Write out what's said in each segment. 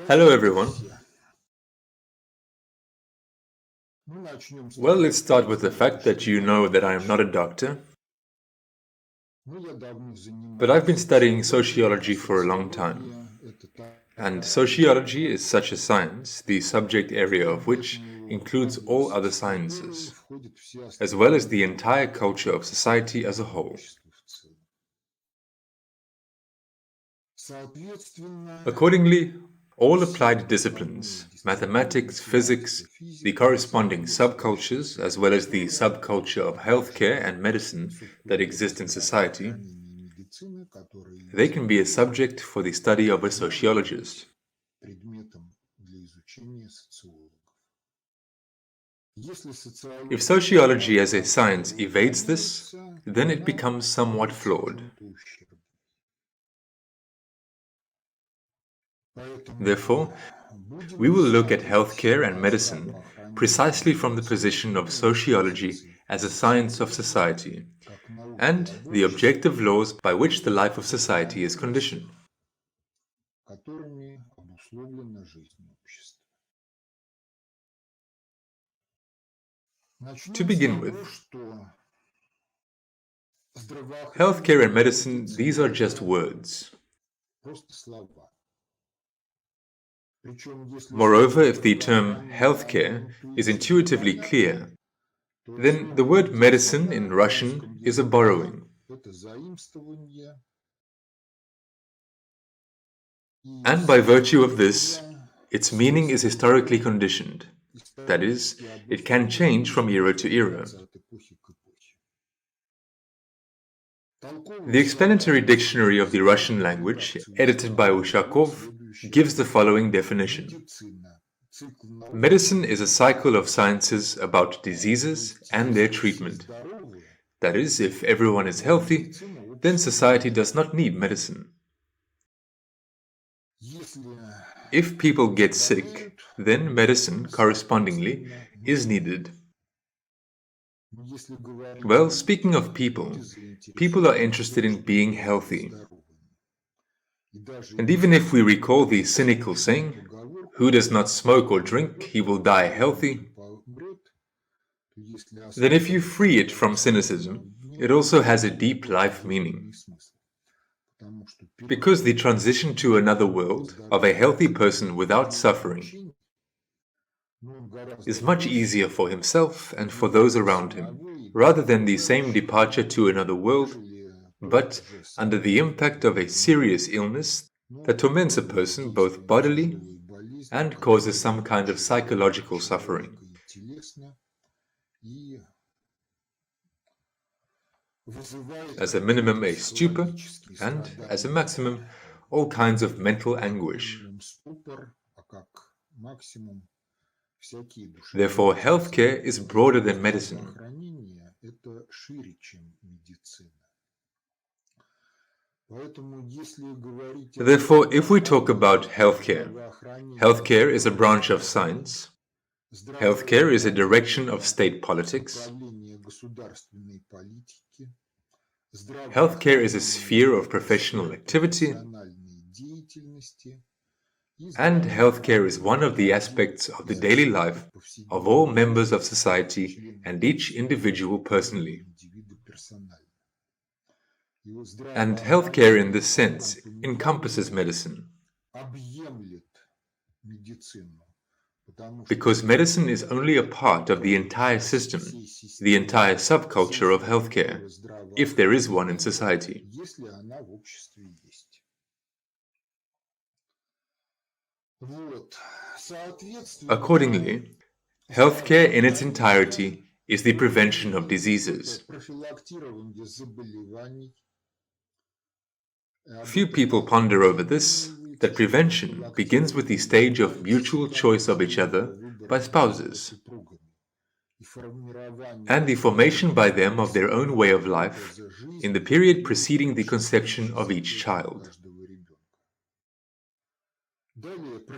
Hello everyone. Well, let's start with the fact that you know that I am not a doctor, but I've been studying sociology for a long time. And sociology is such a science, the subject area of which includes all other sciences, as well as the entire culture of society as a whole. Accordingly, all applied disciplines, mathematics, physics, the corresponding subcultures, as well as the subculture of healthcare and medicine that exist in society, they can be a subject for the study of a sociologist. If sociology as a science evades this, then it becomes somewhat flawed. Therefore, we will look at healthcare and medicine precisely from the position of sociology as a science of society, and the objective laws by which the life of society is conditioned. To begin with, healthcare and medicine, these are just words. Moreover, if the term healthcare is intuitively clear, then the word medicine in Russian is a borrowing. And by virtue of this, its meaning is historically conditioned. That is, it can change from era to era. The explanatory dictionary of the Russian language, edited by Ushakov, gives the following definition. Medicine is a cycle of sciences about diseases and their treatment. That is, if everyone is healthy, then society does not need medicine. If people get sick, then medicine, correspondingly, is needed. Well, speaking of people, people are interested in being healthy. And even if we recall the cynical saying, "Who does not smoke or drink, he will die healthy," then if you free it from cynicism, it also has a deep life meaning. Because the transition to another world of a healthy person without suffering is much easier for himself and for those around him, rather than the same departure to another world, but under the impact of a serious illness that torments a person both bodily and causes some kind of psychological suffering. As a minimum, a stupor, and as a maximum, all kinds of mental anguish. Therefore, healthcare is broader than medicine. Therefore, if we talk about healthcare, healthcare is a branch of science. Healthcare is a direction of state politics. Healthcare is a sphere of professional activity. And healthcare is one of the aspects of the daily life of all members of society and each individual personally. And healthcare in this sense encompasses medicine. Because medicine is only a part of the entire system, the entire subculture of healthcare, if there is one in society. Accordingly, healthcare in its entirety is the prevention of diseases. Few people ponder over this, that prevention begins with the stage of mutual choice of each other by spouses, and the formation by them of their own way of life in the period preceding the conception of each child.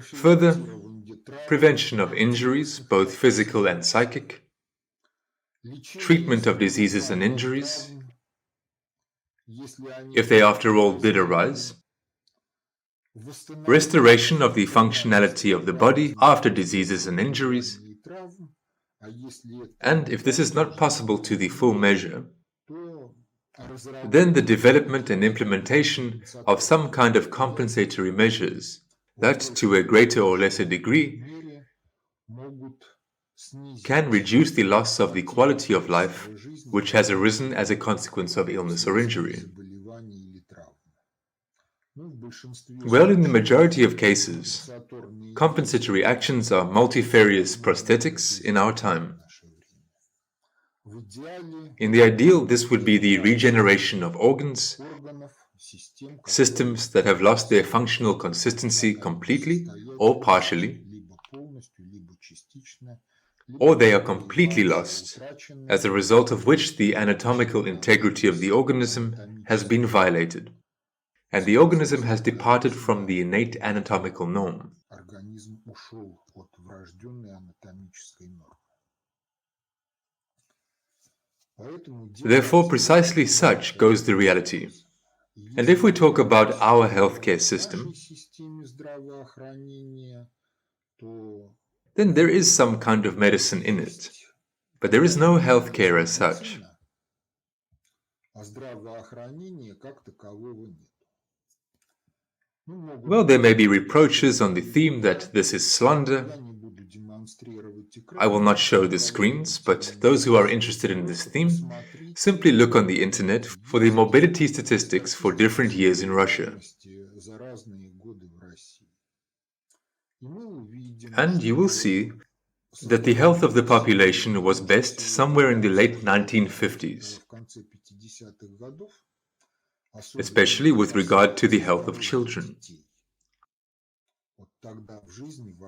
Further, prevention of injuries, both physical and psychic, treatment of diseases and injuries, if they after all did arise, restoration of the functionality of the body after diseases and injuries, and if this is not possible to the full measure, then the development and implementation of some kind of compensatory measures that, to a greater or lesser degree, can reduce the loss of the quality of life which has arisen as a consequence of illness or injury. Well, in the majority of cases, compensatory actions are multifarious prosthetics in our time. In the ideal, this would be the regeneration of organs, systems that have lost their functional consistency completely or partially, or they are completely lost, as a result of which the anatomical integrity of the organism has been violated, and the organism has departed from the innate anatomical norm. Therefore, precisely such goes the reality. And if we talk about our healthcare system, then there is some kind of medicine in it, but there is no healthcare as such. Well, there may be reproaches on the theme that this is slander. I will not show the screens, but those who are interested in this theme, simply look on the internet for the morbidity statistics for different years in Russia. And you will see that the health of the population was best somewhere in the late 1950s, especially with regard to the health of children.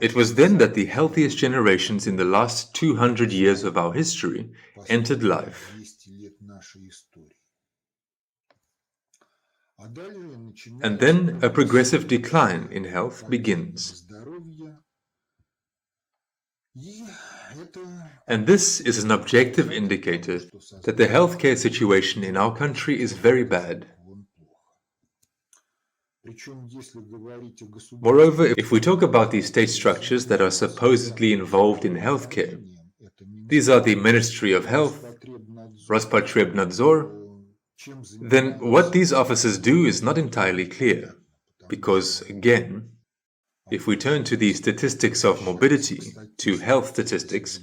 It was then that the healthiest generations in the last 200 years of our history entered life. And then a progressive decline in health begins. And this is an objective indicator that the healthcare situation in our country is very bad. Moreover, if we talk about the state structures that are supposedly involved in healthcare, these are the Ministry of Health, Rospotrebnadzor, then what these offices do is not entirely clear, because, again, if we turn to the statistics of morbidity, to health statistics,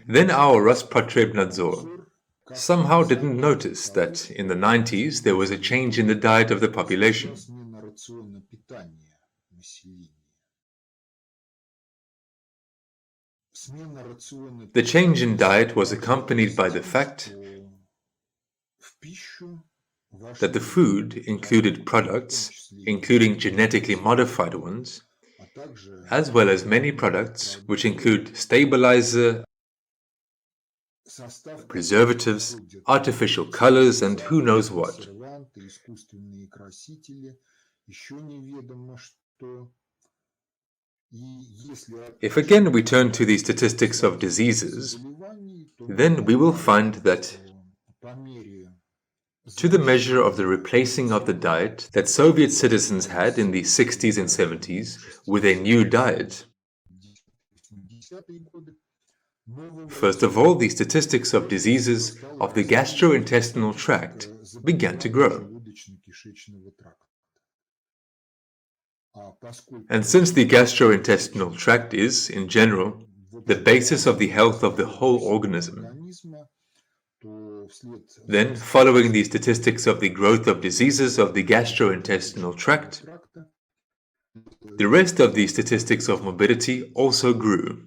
then our Rospotrebnadzor somehow didn't notice that in the 90s there was a change in the diet of the population. The change in diet was accompanied by the fact that the food included products, including genetically modified ones, as well as many products which include stabilizer, preservatives, artificial colors, and who knows what. If again we turn to the statistics of diseases, then we will find that to the measure of the replacing of the diet that Soviet citizens had in the 60s and 70s with a new diet, first of all, the statistics of diseases of the gastrointestinal tract began to grow. And since the gastrointestinal tract is, in general, the basis of the health of the whole organism, then, following the statistics of the growth of diseases of the gastrointestinal tract, the rest of the statistics of morbidity also grew.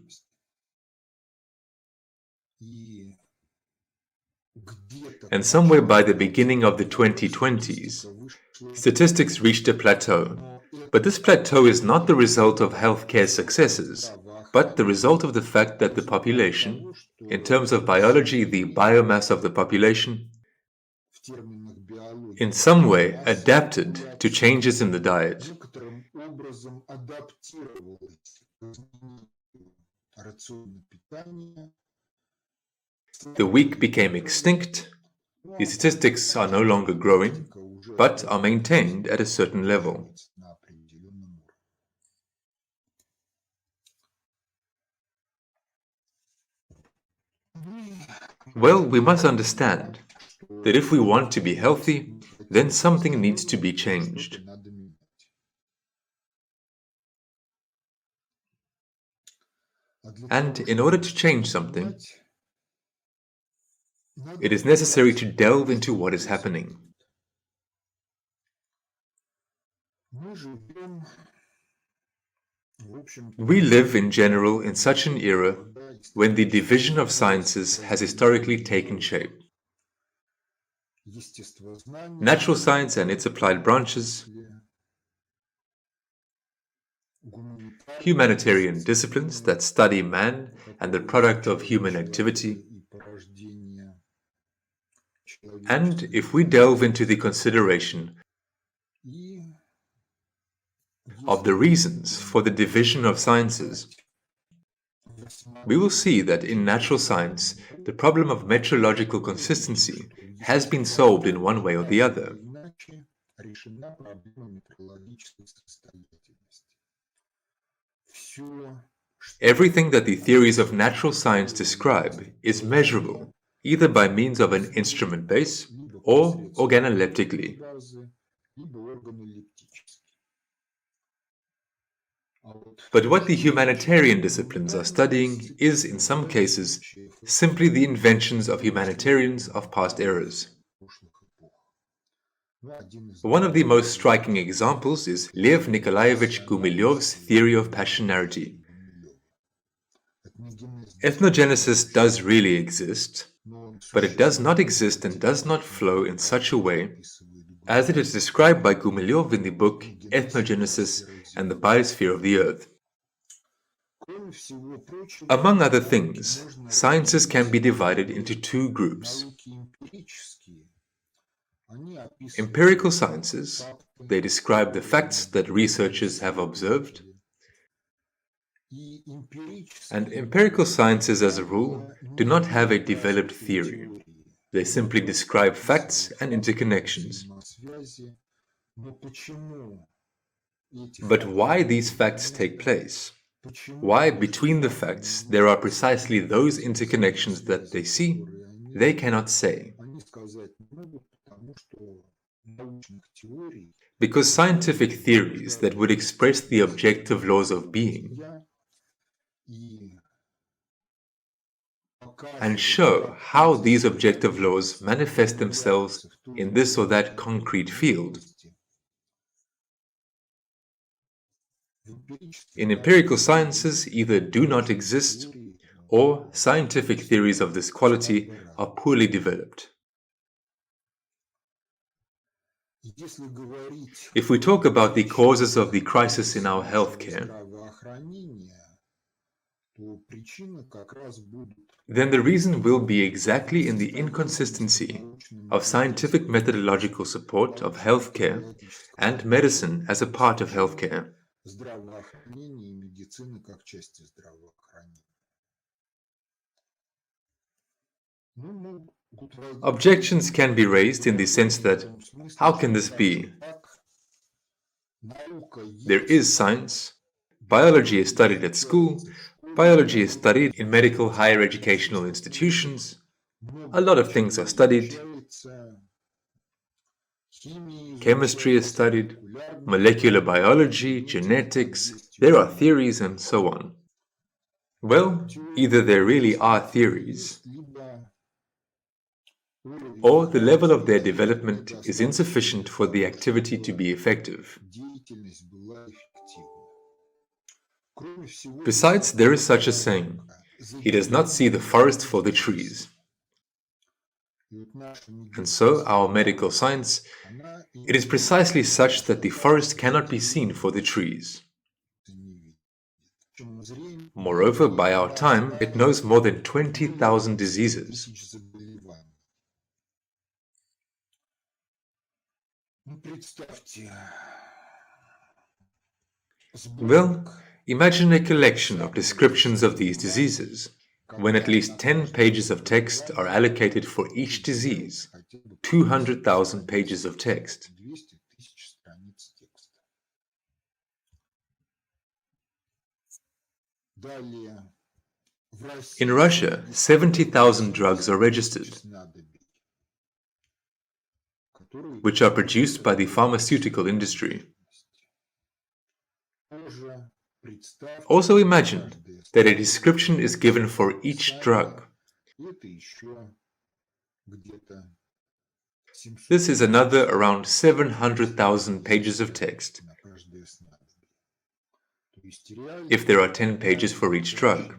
And somewhere by the beginning of the 2020s, statistics reached a plateau. But this plateau is not the result of healthcare successes, but the result of the fact that the population, in terms of biology, the biomass of the population, in some way adapted to changes in the diet. The weak became extinct, The statistics are no longer growing, but are maintained at a certain level. Well, we must understand that if we want to be healthy, then something needs to be changed. And in order to change something, it is necessary to delve into what is happening. We live in general in such an era when the division of sciences has historically taken shape. Natural science and its applied branches, humanitarian disciplines that study man and the product of human activity, and if we delve into the consideration of the reasons for the division of sciences, we will see that in natural science, the problem of metrological consistency has been solved in one way or the other. Everything that the theories of natural science describe is measurable, either by means of an instrument base or organoleptically. But what the humanitarian disciplines are studying is, in some cases, simply the inventions of humanitarians of past eras. One of the most striking examples is Lev Nikolaevich Gumilyov's theory of passionarity. Ethnogenesis does really exist, but it does not exist and does not flow in such a way as it is described by Gumilyov in the book Ethnogenesis and the Biosphere of the Earth. Among other things, sciences can be divided into two groups. Empirical sciences, they describe the facts that researchers have observed, and empirical sciences as a rule do not have a developed theory. They simply describe facts and interconnections. But why these facts take place? Why between the facts there are precisely those interconnections that they see, they cannot say. Because scientific theories that would express the objective laws of being and show how these objective laws manifest themselves in this or that concrete field. In empirical sciences either do not exist, or scientific theories of this quality are poorly developed. If we talk about the causes of the crisis in our healthcare, then the reason will be exactly in the inconsistency of scientific methodological support of healthcare and medicine as a part of healthcare. Objections can be raised in the sense that, how can this be? There is science, biology is studied at school, biology is studied in medical higher educational institutions, a lot of things are studied, chemistry is studied, molecular biology, genetics, there are theories and so on. Well, either there really are theories, or the level of their development is insufficient for the activity to be effective. Besides, there is such a saying, he does not see the forest for the trees. And so, our medical science, it is precisely such that the forest cannot be seen for the trees. Moreover, by our time, it knows more than 20,000 diseases. Well, imagine a collection of descriptions of these diseases. when at least 10 pages of text are allocated for each disease, 200,000 pages of text. In Russia, 70,000 drugs are registered, which are produced by the pharmaceutical industry. Also imagine that a description is given for each drug. This is another around 700,000 pages of text, if there are 10 pages for each drug.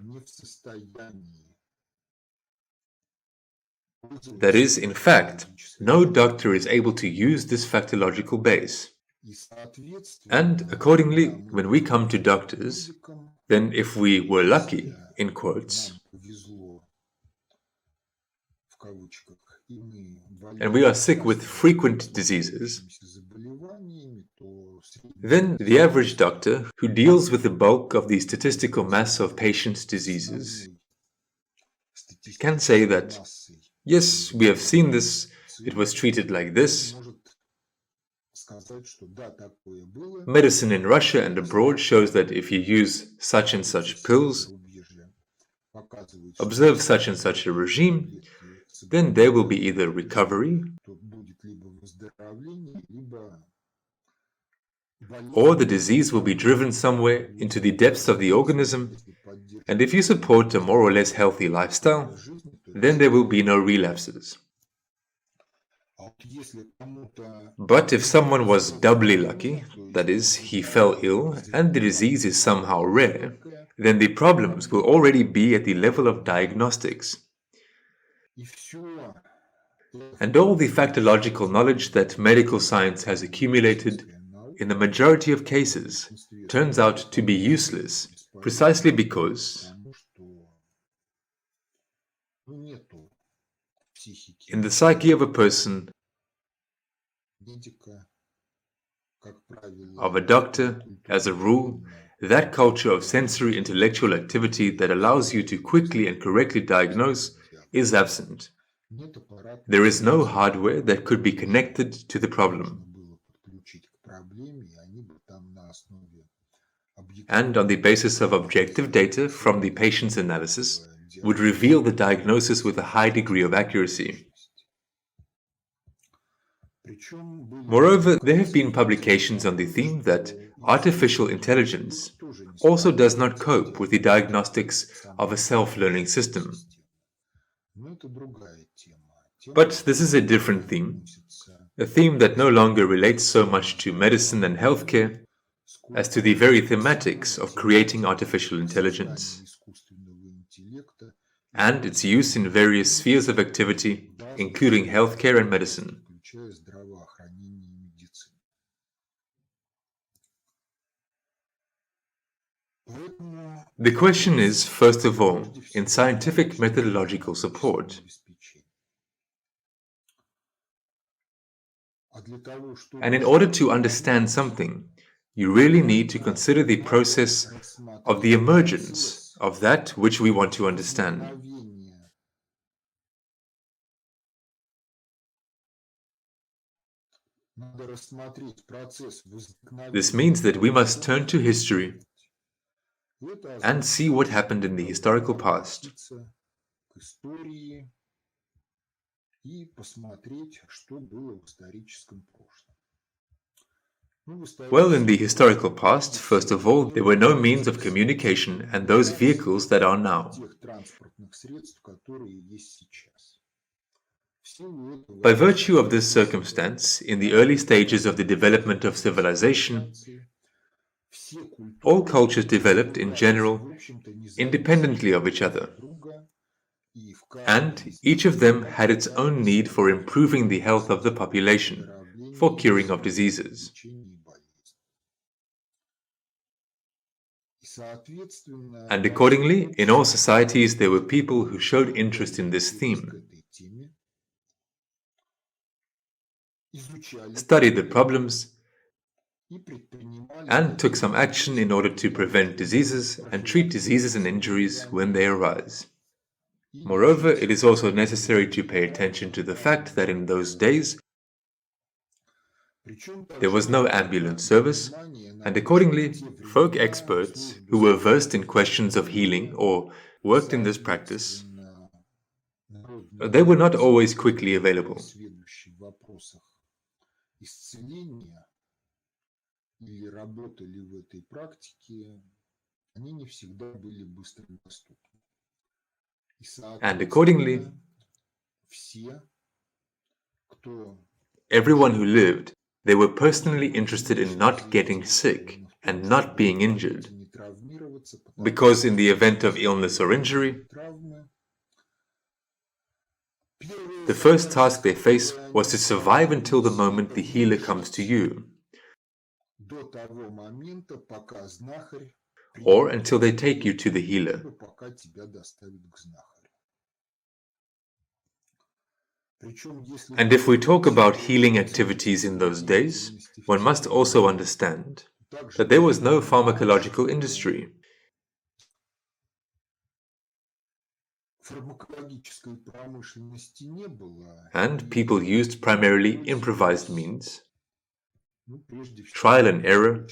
That is, in fact, no doctor is able to use this factological base. And accordingly, when we come to doctors, then if we were lucky, in quotes, and we are sick with frequent diseases, then the average doctor, who deals with the bulk of the statistical mass of patients' diseases, can say that, yes, we have seen this, it was treated like this. Medicine in Russia and abroad shows that if you use such and such pills, observe such and such a regime, then there will be either recovery or the disease will be driven somewhere into the depths of the organism, and if you support a more or less healthy lifestyle, then there will be no relapses. But if someone was doubly lucky, that is, he fell ill and the disease is somehow rare, then the problems will already be at the level of diagnostics. And all the factological knowledge that medical science has accumulated, in the majority of cases, turns out to be useless, precisely because in the psyche of a person, of a doctor, as a rule, that culture of sensory intellectual activity that allows you to quickly and correctly diagnose is absent. There is no hardware that could be connected to the problem. And on the basis of objective data from the patient's analysis, would reveal the diagnosis with a high degree of accuracy. Moreover, there have been publications on the theme that artificial intelligence also does not cope with the diagnostics of a self-learning system. But this is a different theme, a theme that no longer relates so much to medicine and healthcare as to the very thematics of creating artificial intelligence and its use in various spheres of activity, including healthcare and medicine. The question is, first of all, in scientific methodological support. And in order to understand something, you really need to consider the process of the emergence of that which we want to understand. This means that we must turn to history and see what happened in the historical past. Well, in the historical past, first of all, there were no means of communication and those vehicles that are now. By virtue of this circumstance, in the early stages of the development of civilization, all cultures developed in general independently of each other, and each of them had its own need for improving the health of the population, for curing of diseases. And accordingly, in all societies there were people who showed interest in this theme, studied the problems, and took some action in order to prevent diseases and treat diseases and injuries when they arise. Moreover, it is also necessary to pay attention to the fact that in those days there was no ambulance service, and accordingly, folk experts who were versed in questions of healing or worked in this practice, they were not always quickly available. And accordingly, everyone who lived, they were personally interested in not getting sick and not being injured, because in the event of illness or injury, the first task they face was to survive until the moment the healer comes to you, or until they take you to the healer. And if we talk about healing activities in those days, one must also understand that there was no pharmacological industry. And people used primarily improvised means, trial and error,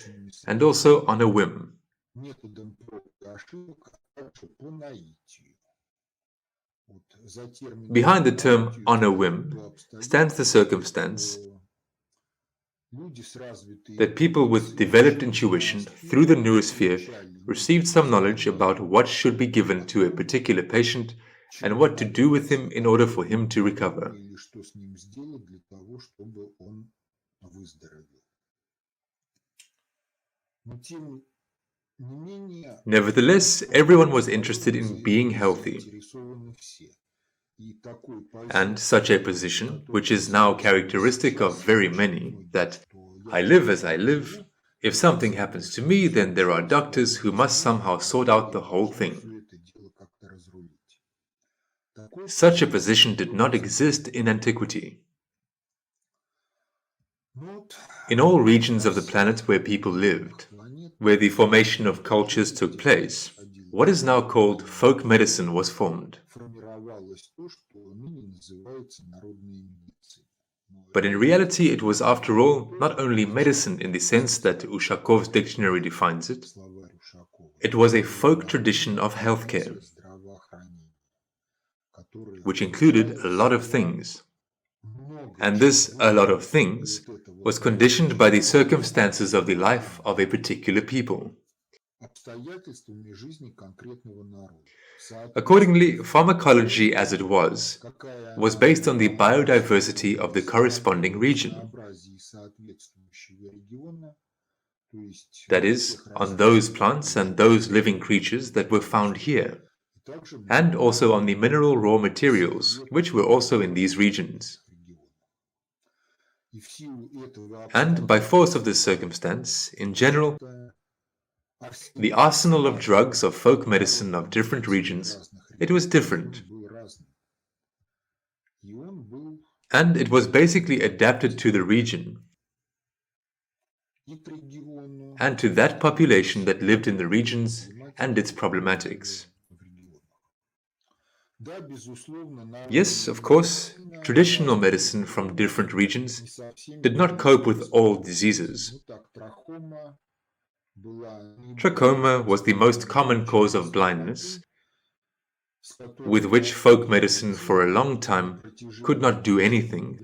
and also on a whim. Behind the term on a whim stands the circumstance that people with developed intuition through the neurosphere received some knowledge about what should be given to a particular patient and what to do with him in order for him to recover. Nevertheless, everyone was interested in being healthy. And such a position, which is now characteristic of very many, that I live as I live, if something happens to me, then there are doctors who must somehow sort out the whole thing. Such a position did not exist in antiquity. In all regions of the planet where people lived, where the formation of cultures took place, what is now called folk medicine was formed. But in reality, it was, after all, not only medicine in the sense that Ushakov's dictionary defines it. It was a folk tradition of healthcare, which included a lot of things. And this a lot of things was conditioned by the circumstances of the life of a particular people. Accordingly, pharmacology as it was based on the biodiversity of the corresponding region. That is, on those plants and those living creatures that were found here, and also on the mineral raw materials which were also in these regions. And by force of this circumstance, in general, the arsenal of drugs of folk medicine of different regions, it was different. And it was basically adapted to the region and to that population that lived in the regions and its problematics. Yes, of course, traditional medicine from different regions did not cope with all diseases. Trachoma was the most common cause of blindness, with which folk medicine for a long time could not do anything,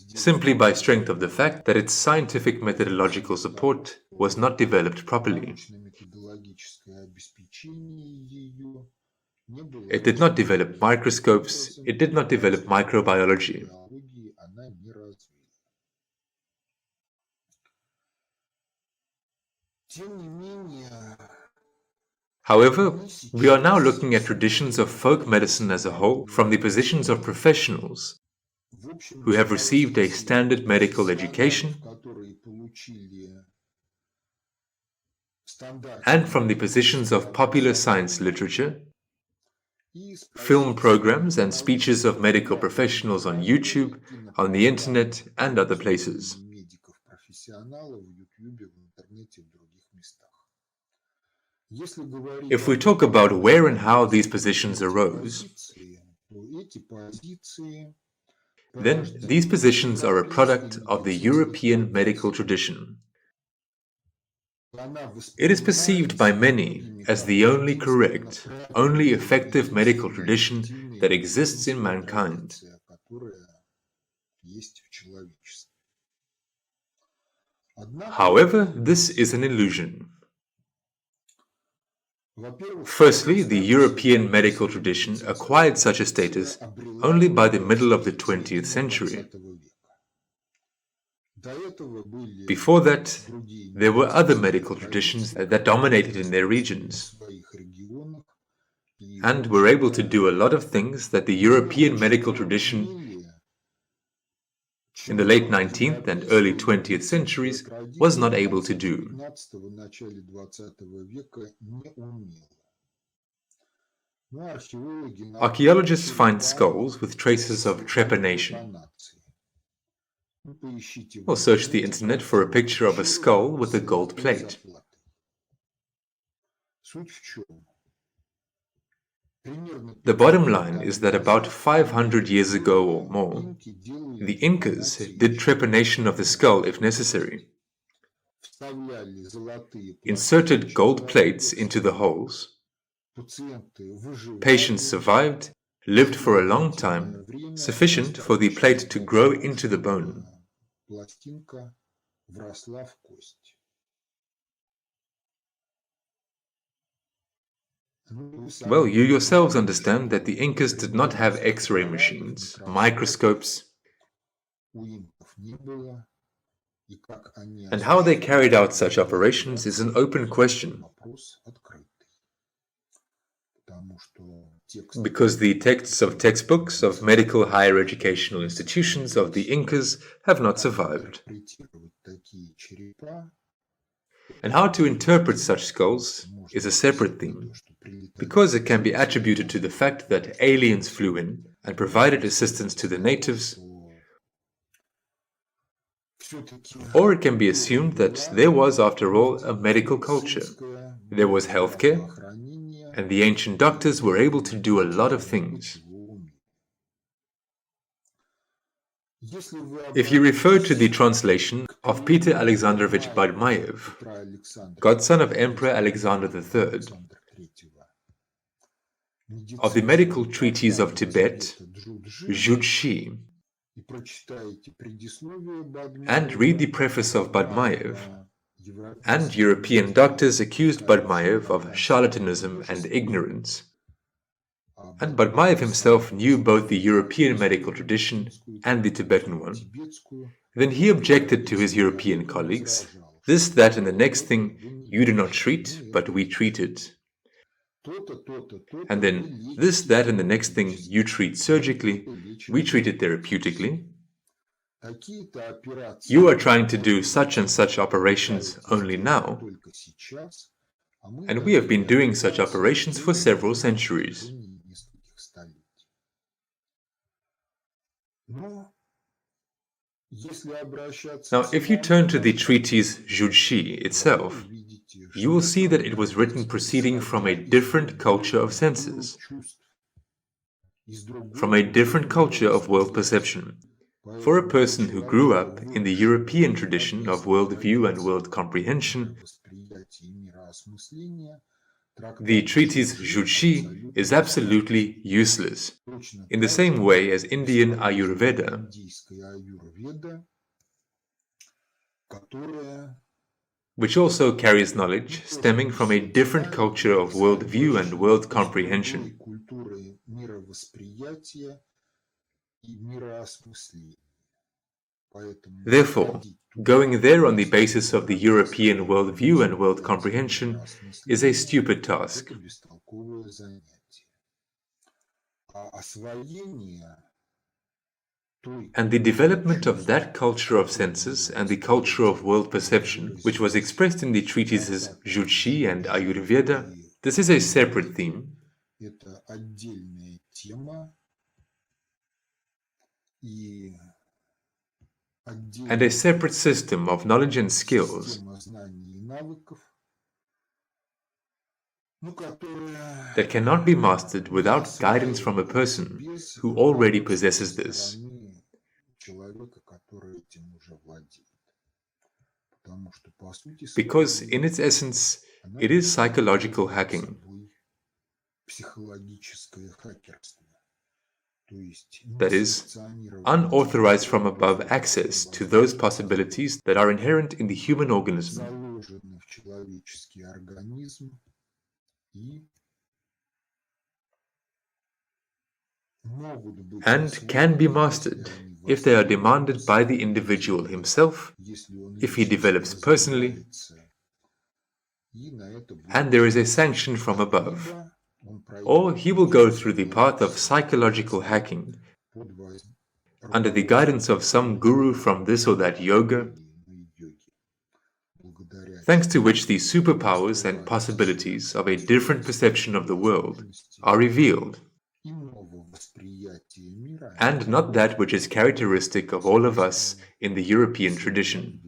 simply by strength of the fact that its scientific methodological support was not developed properly. It did not develop microscopes, it did not develop microbiology. However, we are now looking at traditions of folk medicine as a whole from the positions of professionals who have received a standard medical education and from the positions of popular science literature, film programs and speeches of medical professionals on YouTube, on the internet, and other places. If we talk about where and how these positions arose, then these positions are a product of the European medical tradition. It is perceived by many as the only correct, only effective medical tradition that exists in mankind. However, this is an illusion. Firstly, the European medical tradition acquired such a status only by the middle of the 20th century. Before that, there were other medical traditions that dominated in their regions and were able to do a lot of things that the European medical tradition in the late 19th and early 20th centuries was not able to do. Archaeologists find skulls with traces of trepanation. Or search the internet for a picture of a skull with a gold plate. The bottom line is that about 500 years ago or more, the Incas did trepanation of the skull if necessary, inserted gold plates into the holes. Patients survived, lived for a long time, sufficient for the plate to grow into the bone. Well, you yourselves understand that the Incas did not have X-ray machines, microscopes, and how they carried out such operations is an open question, because the texts of textbooks of medical higher educational institutions of the Incas have not survived. And how to interpret such skulls is a separate theme, because it can be attributed to the fact that aliens flew in and provided assistance to the natives, or it can be assumed that there was, after all, a medical culture. There was healthcare, and the ancient doctors were able to do a lot of things. If you refer to the translation of Peter Alexandrovich Badmaev, godson of Emperor Alexander III, of the medical treatise of Tibet, Judshi, and read the preface of Badmaev, and European doctors accused Badmaev of charlatanism and ignorance. And Badmaev himself knew both the European medical tradition and the Tibetan one. Then he objected to his European colleagues, this, that, and the next thing you do not treat, but we treat it. And then this, that, and the next thing you treat surgically, we treat it therapeutically. You are trying to do such and such operations only now, and we have been doing such operations for several centuries. Now, if you turn to the treatise Judshi itself, you will see that it was written proceeding from a different culture of senses, from a different culture of world perception. For a person who grew up in the European tradition of worldview and world comprehension, the treatise Judshi is absolutely useless, in the same way as Indian Ayurveda, which also carries knowledge stemming from a different culture of worldview and world comprehension. Therefore, going there on the basis of the European worldview and world comprehension is a stupid task. And the development of that culture of senses and the culture of world perception, which was expressed in the treatises Judshi and Ayurveda, this is a separate theme, and a separate system of knowledge and skills. that cannot be mastered without guidance from a person who already possesses this. Because in its essence, it is psychological hacking. That is, unauthorized from above access to those possibilities that are inherent in the human organism and can be mastered if they are demanded by the individual himself, if he develops personally, and there is a sanction from above, or he will go through the path of psychological hacking under the guidance of some guru from this or that yoga, thanks to which the superpowers and possibilities of a different perception of the world are revealed, and not that which is characteristic of all of us in the European tradition,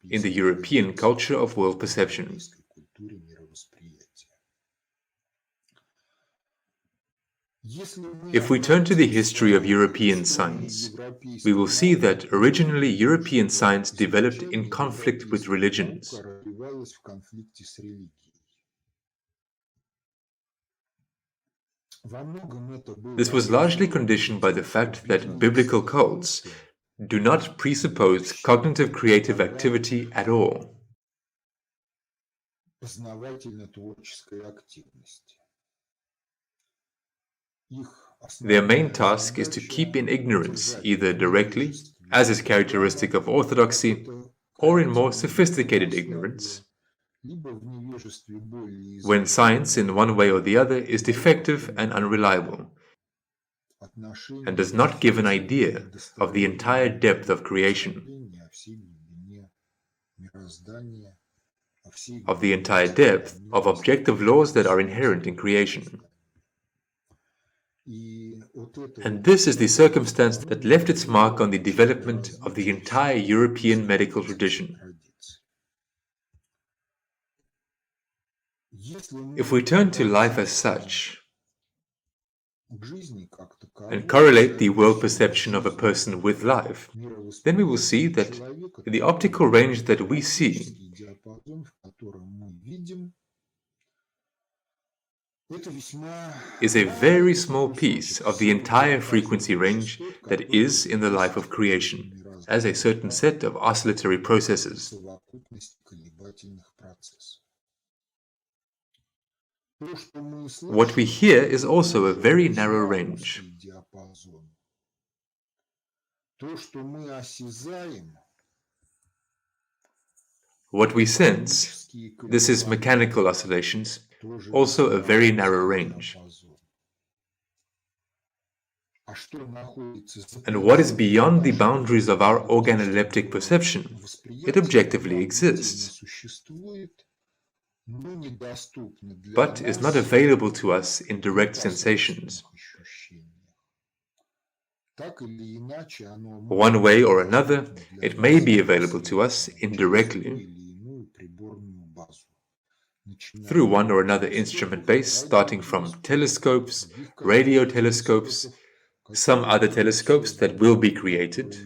in the European culture of world perception. If we turn to the history of European science, we will see that originally European science developed in conflict with religions. This was largely conditioned by the fact that biblical cults do not presuppose cognitive creative activity at all. Their main task is to keep in ignorance, either directly, as is characteristic of orthodoxy, or in more sophisticated ignorance, when science in one way or the other is defective and unreliable, and does not give an idea of the entire depth of creation, of the entire depth of objective laws that are inherent in creation. And this is the circumstance that left its mark on the development of the entire European medical tradition. If we turn to life as such, and correlate the world perception of a person with life, then we will see that the optical range that we see is a very small piece of the entire frequency range that is in the life of creation, as a certain set of oscillatory processes. What we hear is also a very narrow range. What we sense, this is mechanical oscillations, also a very narrow range. And what is beyond the boundaries of our organoleptic perception, it objectively exists, but is not available to us in direct sensations. One way or another, it may be available to us indirectly through one or another instrument base, starting from telescopes, radio telescopes, some other telescopes that will be created,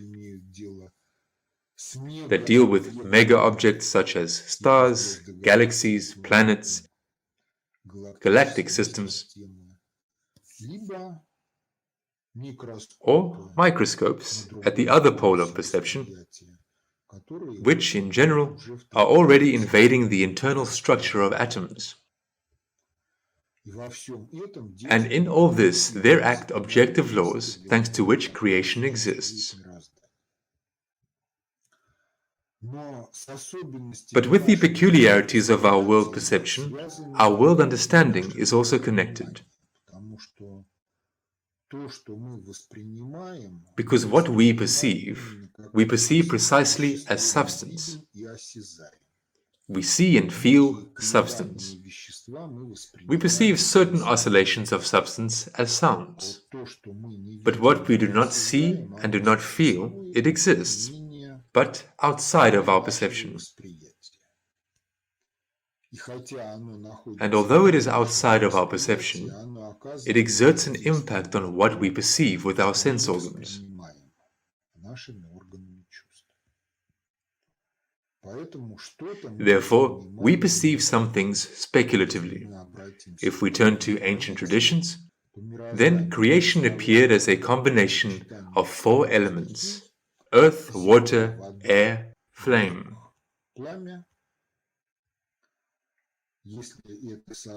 that deal with mega objects such as stars, galaxies, planets, galactic systems, or microscopes at the other pole of perception, which in general are already invading the internal structure of atoms. And in all this, there act objective laws thanks to which creation exists. But with the peculiarities of our world perception, our world understanding is also connected. Because what we perceive precisely as substance. We see and feel substance. We perceive certain oscillations of substance as sounds. But what we do not see and do not feel, it exists, but outside of our perception. And although it is outside of our perception, it exerts an impact on what we perceive with our sense organs. Therefore, we perceive some things speculatively. If we turn to ancient traditions, then creation appeared as a combination of four elements: earth, water, air, flame.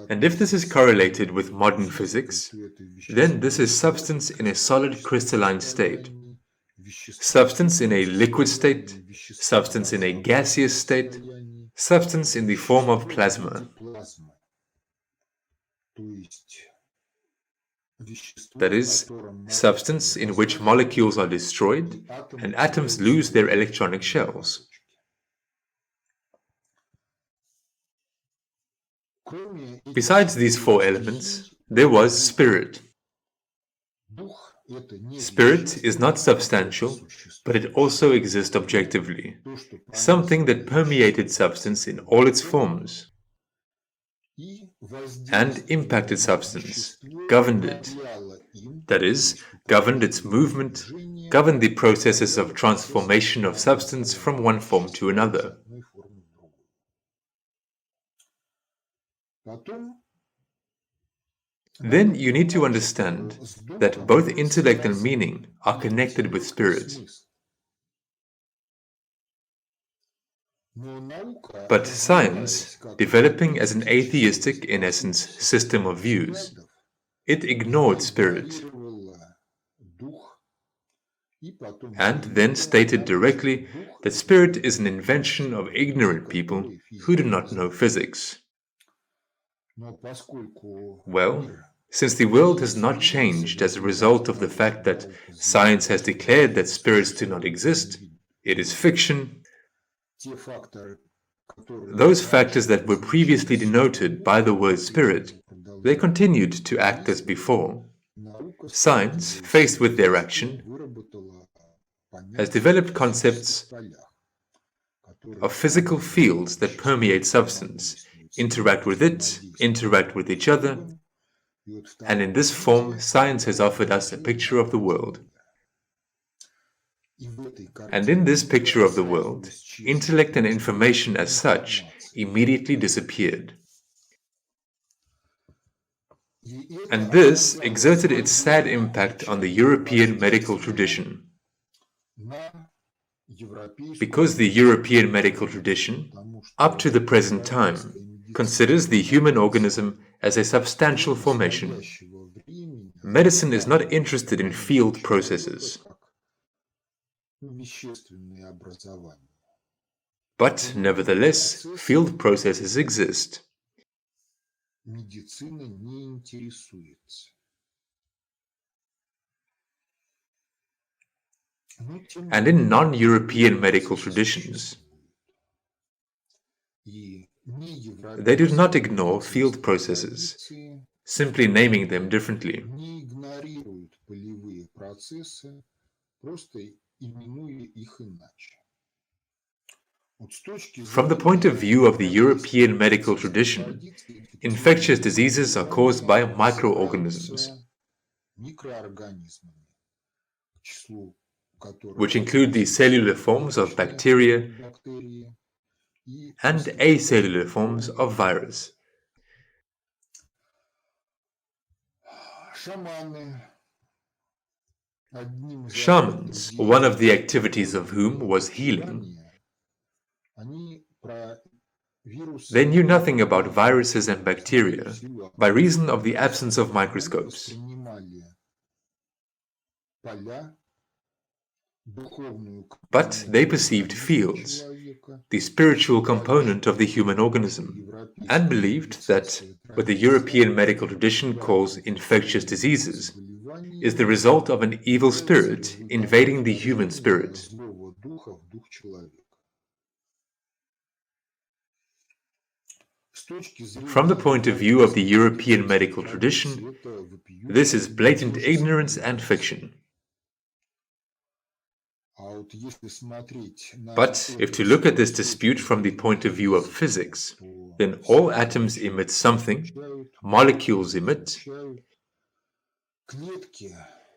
And if this is correlated with modern physics, then this is substance in a solid crystalline state, substance in a liquid state, substance in a gaseous state, substance in the form of plasma. That is, substance in which molecules are destroyed and atoms lose their electronic shells. Besides these four elements, there was spirit. Spirit is not substantial, but it also exists objectively, something that permeated substance in all its forms, and impacted substance, governed it. That is, governed its movement, governed the processes of transformation of substance from one form to another. Then you need to understand that both intellect and meaning are connected with spirit. But science, developing as an atheistic, in essence, system of views, it ignored spirit and then stated directly that spirit is an invention of ignorant people who do not know physics. Well, since the world has not changed as a result of the fact that science has declared that spirits do not exist, it is fiction. Those factors that were previously denoted by the word spirit, they continued to act as before. Science, faced with their action, has developed concepts of physical fields that permeate substance, interact with it, interact with each other, and in this form, science has offered us a picture of the world. And in this picture of the world, intellect and information as such immediately disappeared. And this exerted its sad impact on the European medical tradition. Because the European medical tradition, up to the present time, considers the human organism as a substantial formation. Medicine is not interested in field processes. But nevertheless, field processes exist. And in non-European medical traditions, they do not ignore field processes, simply naming them differently. From the point of view of the European medical tradition, infectious diseases are caused by microorganisms, which include the cellular forms of bacteria and acellular forms of virus. Shamans, one of the activities of whom was healing, they knew nothing about viruses and bacteria by reason of the absence of microscopes. But they perceived fields, the spiritual component of the human organism, and believed that what the European medical tradition calls infectious diseases is the result of an evil spirit invading the human spirit. From the point of view of the European medical tradition, this is blatant ignorance and fiction. But if to look at this dispute from the point of view of physics, then all atoms emit something, molecules emit,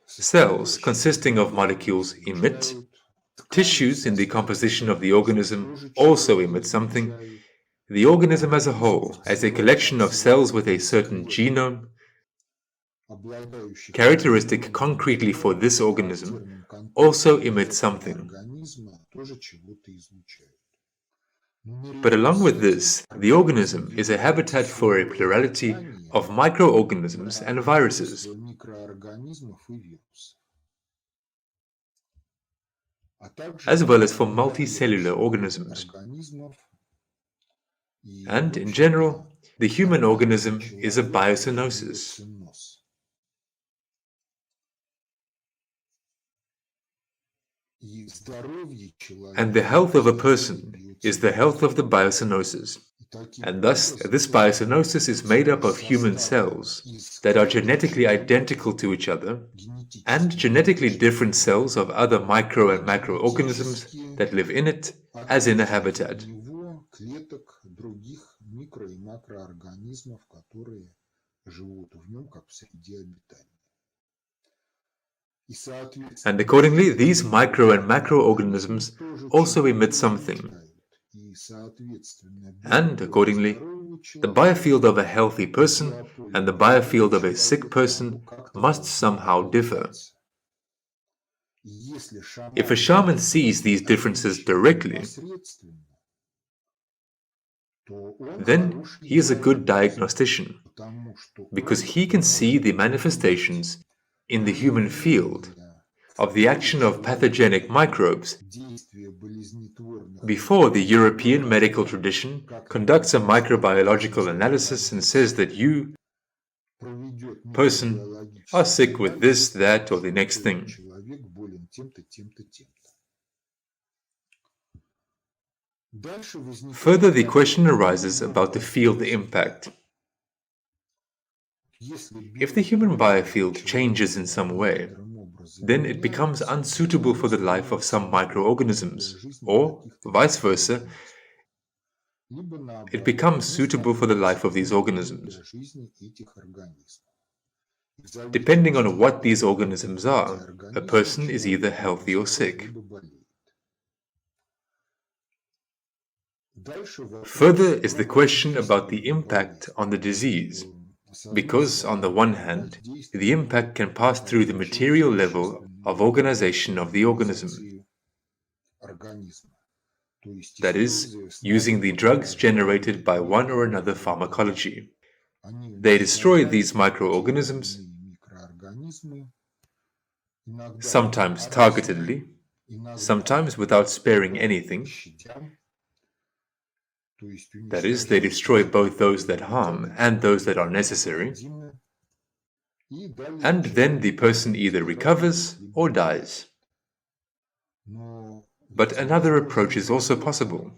cells consisting of molecules emit, tissues in the composition of the organism also emit something, the organism as a whole, as a collection of cells with a certain genome, characteristic concretely for this organism, also emits something. But along with this, the organism is a habitat for a plurality of microorganisms and viruses. As well as for multicellular organisms. And in general, the human organism is a biocenosis. And the health of a person is the health of the biocenosis. And thus, this biocenosis is made up of human cells that are genetically identical to each other and genetically different cells of other micro and macroorganisms that live in it, as in a habitat. And accordingly, these micro and macroorganisms also emit something. And accordingly, the biofield of a healthy person and the biofield of a sick person must somehow differ. If a shaman sees these differences directly, then he is a good diagnostician, because he can see the manifestations in the human field of the action of pathogenic microbes before the European medical tradition conducts a microbiological analysis and says that you, person, are sick with this, that, or the next thing. Further, the question arises about the field impact. If the human biofield changes in some way, then it becomes unsuitable for the life of some microorganisms, or, vice versa, it becomes suitable for the life of these organisms. Depending on what these organisms are, a person is either healthy or sick. Further is the question about the impact on the disease, because on the one hand, the impact can pass through the material level of organization of the organism. That is, using the drugs generated by one or another pharmacology. They destroy these microorganisms, sometimes targetedly, sometimes without sparing anything. That is, they destroy both those that harm and those that are necessary. And then the person either recovers or dies. But another approach is also possible,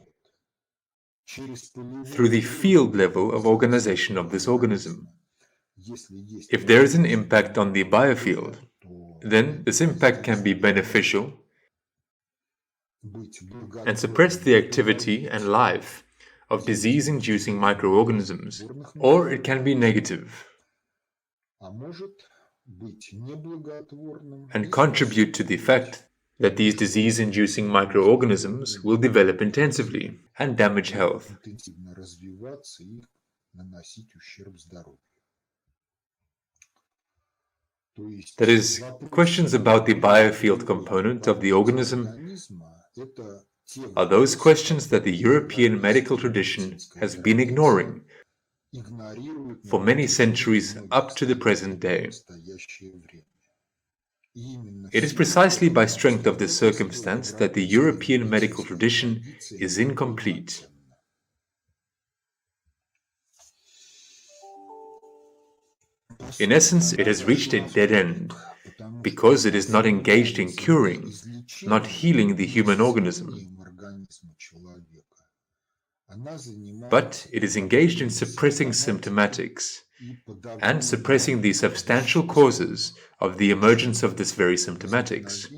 through the field level of organization of this organism. If there is an impact on the biofield, then this impact can be beneficial and suppress the activity and life of disease-inducing microorganisms, or it can be negative and contribute to the fact that these disease-inducing microorganisms will develop intensively and damage health. That is, questions about the biofield component of the organism are those questions that the European medical tradition has been ignoring for many centuries up to the present day. It is precisely by strength of this circumstance that the European medical tradition is incomplete. In essence, it has reached a dead end, because it is not engaged in curing, not healing the human organism, but it is engaged in suppressing symptomatics and suppressing the substantial causes of the emergence of this very symptomatics.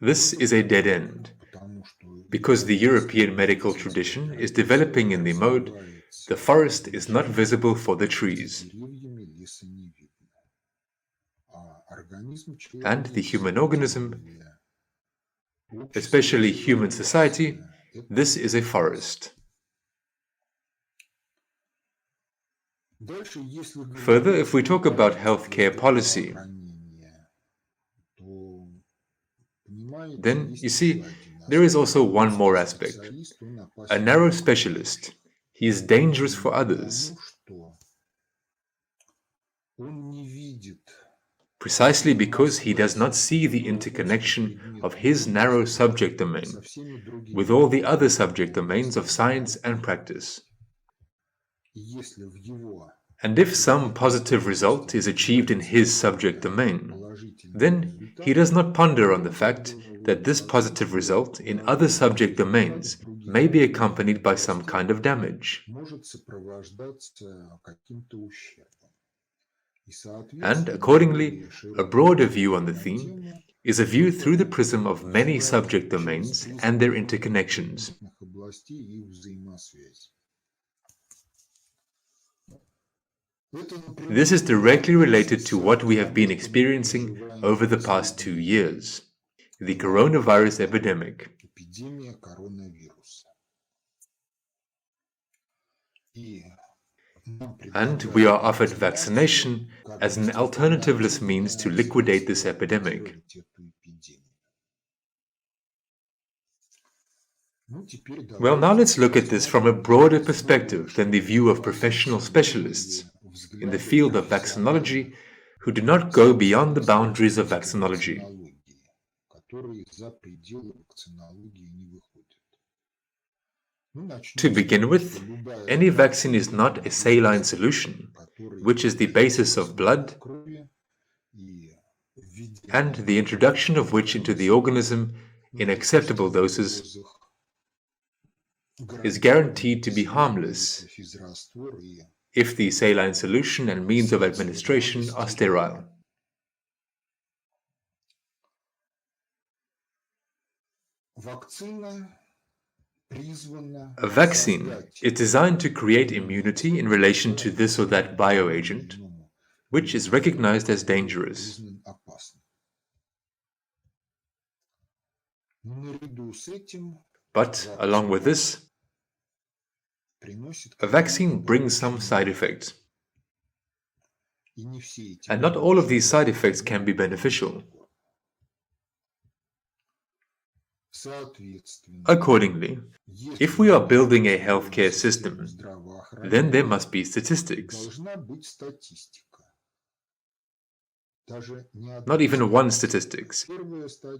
This is a dead end, because the European medical tradition is developing in the mode the forest is not visible for the trees. And the human organism, especially human society, this is a forest. Further, if we talk about healthcare policy, then you see, there is also one more aspect. A narrow specialist. He is dangerous for others, precisely because he does not see the interconnection of his narrow subject domain with all the other subject domains of science and practice. And if some positive result is achieved in his subject domain, then he does not ponder on the fact that this positive result in other subject domains may be accompanied by some kind of damage. And accordingly, a broader view on the theme is a view through the prism of many subject domains and their interconnections. This is directly related to what we have been experiencing over the past 2 years, the coronavirus epidemic. And we are offered vaccination as an alternativeless means to liquidate this epidemic. Well, now let's look at this from a broader perspective than the view of professional specialists in the field of vaccinology who do not go beyond the boundaries of vaccinology. To begin with, any vaccine is not a saline solution, which is the basis of blood, and the introduction of which into the organism in acceptable doses is guaranteed to be harmless if the saline solution and means of administration are sterile. A vaccine is designed to create immunity in relation to this or that bioagent, which is recognized as dangerous. But, along with this, a vaccine brings some side effects. And not all of these side effects can be beneficial. Accordingly, if we are building a healthcare system, then there must be statistics. Not even one statistics.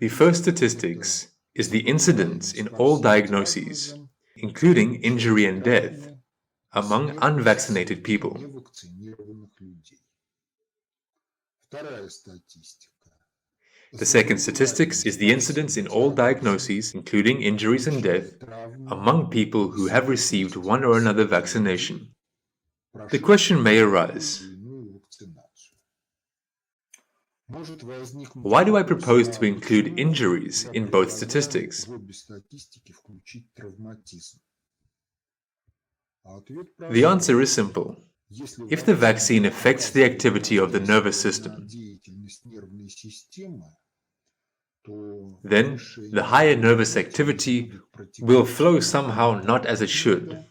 The first statistics is the incidence in all diagnoses, including injury and death, among unvaccinated people. The second statistics is the incidence in all diagnoses, including injuries and death, among people who have received one or another vaccination. The question may arise, why do I propose to include injuries in both statistics? The answer is simple. If the vaccine affects the activity of the nervous system, then the higher nervous activity will flow somehow not as it should.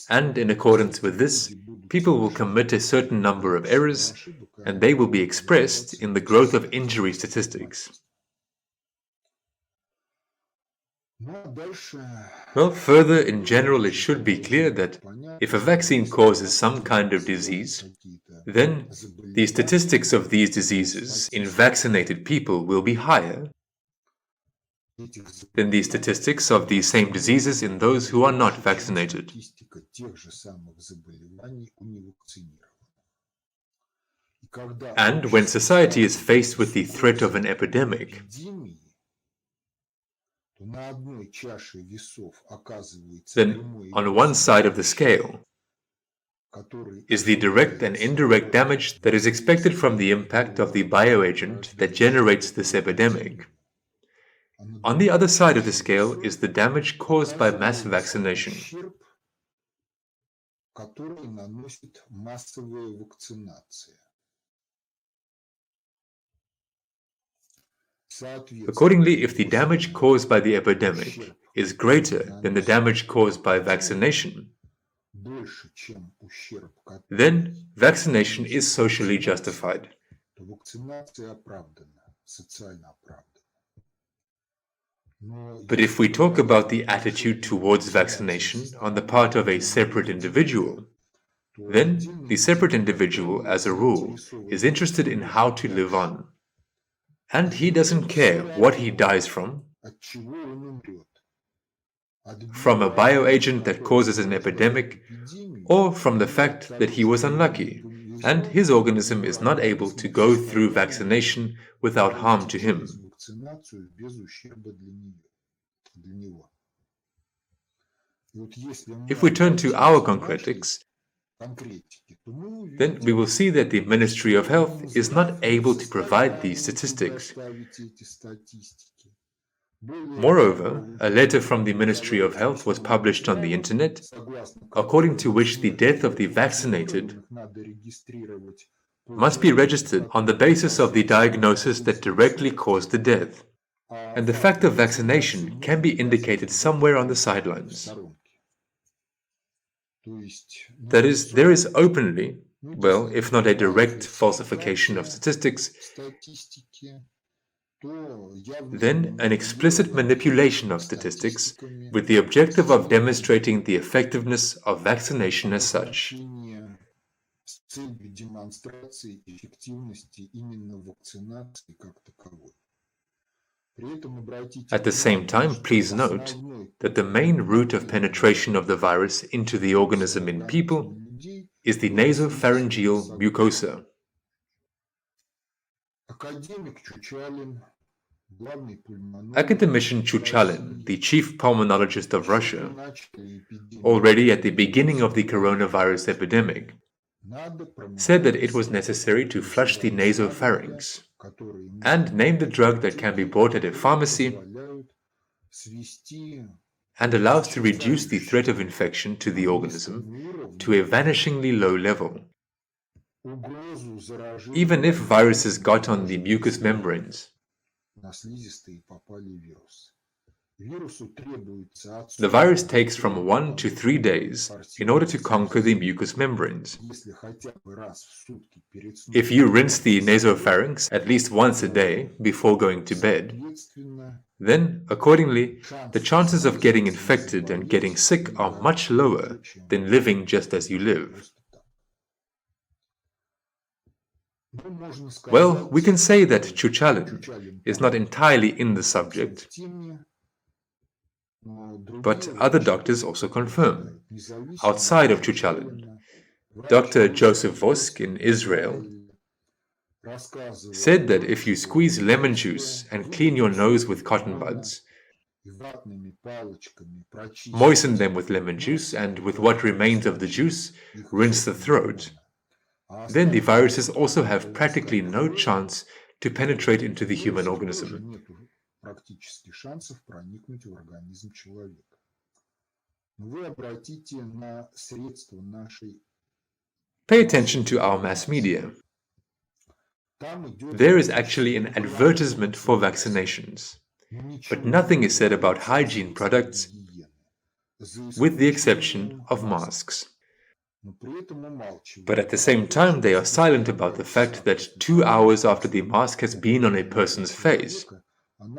And in accordance with this, people will commit a certain number of errors, and they will be expressed in the growth of injury statistics. Well, further, in general, it should be clear that if a vaccine causes some kind of disease, then the statistics of these diseases in vaccinated people will be higher than the statistics of these same diseases in those who are not vaccinated. And when society is faced with the threat of an epidemic, then on one side of the scale, is the direct and indirect damage that is expected from the impact of the bioagent that generates this epidemic. On the other side of the scale is the damage caused by mass vaccination. Accordingly, if the damage caused by the epidemic is greater than the damage caused by vaccination, then vaccination is socially justified. But if we talk about the attitude towards vaccination on the part of a separate individual, then the separate individual, as a rule, is interested in how to live on. And he doesn't care what he dies from a bioagent that causes an epidemic, or from the fact that he was unlucky and his organism is not able to go through vaccination without harm to him. If we turn to our concretics, then we will see that the Ministry of Health is not able to provide these statistics. Moreover, a letter from the Ministry of Health was published on the internet, according to which the death of the vaccinated must be registered on the basis of the diagnosis that directly caused the death, and the fact of vaccination can be indicated somewhere on the sidelines. That is, there is openly, well, if not a direct falsification of statistics, then an explicit manipulation of statistics with the objective of demonstrating the effectiveness of vaccination as such. At the same time, please note that the main route of penetration of the virus into the organism in people is the nasopharyngeal mucosa. Academician Chuchalin, the chief pulmonologist of Russia, already at the beginning of the coronavirus epidemic, said that it was necessary to flush the nasopharynx and named the drug that can be bought at a pharmacy and allows to reduce the threat of infection to the organism to a vanishingly low level. Even if viruses got on the mucous membranes, the virus takes from 1 to 3 days in order to conquer the mucous membranes. If you rinse the nasopharynx at least once a day before going to bed, then, accordingly, the chances of getting infected and getting sick are much lower than living just as you live. Well, we can say that Chuchalin is not entirely in the subject, but other doctors also confirm. Outside of Chuchalin, Dr. Joseph Vosk in Israel said that if you squeeze lemon juice and clean your nose with cotton buds, moisten them with lemon juice, and with what remains of the juice, rinse the throat, then the viruses also have practically no chance to penetrate into the human organism. Pay attention to our mass media. There is actually an advertisement for vaccinations, but nothing is said about hygiene products, with the exception of masks. But at the same time, they are silent about the fact that 2 hours after the mask has been on a person's face,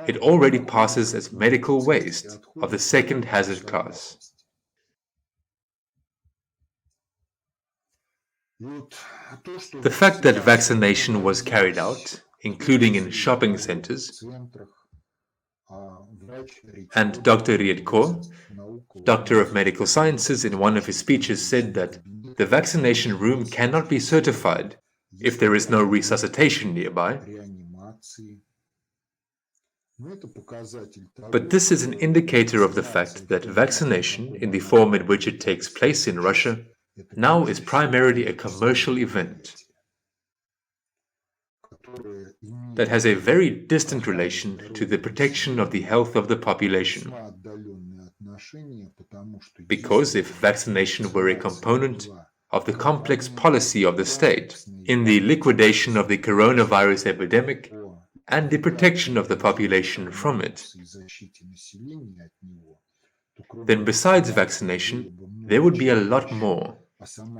it already passes as medical waste of the second hazard class. The fact that vaccination was carried out, including in shopping centers, and Dr. Ryedko, Doctor of Medical Sciences, in one of his speeches said that the vaccination room cannot be certified if there is no resuscitation nearby. But this is an indicator of the fact that vaccination, in the form in which it takes place in Russia, now is primarily a commercial event that has a very distant relation to the protection of the health of the population. Because if vaccination were a component of the complex policy of the state in the liquidation of the coronavirus epidemic and the protection of the population from it, then besides vaccination, there would be a lot more,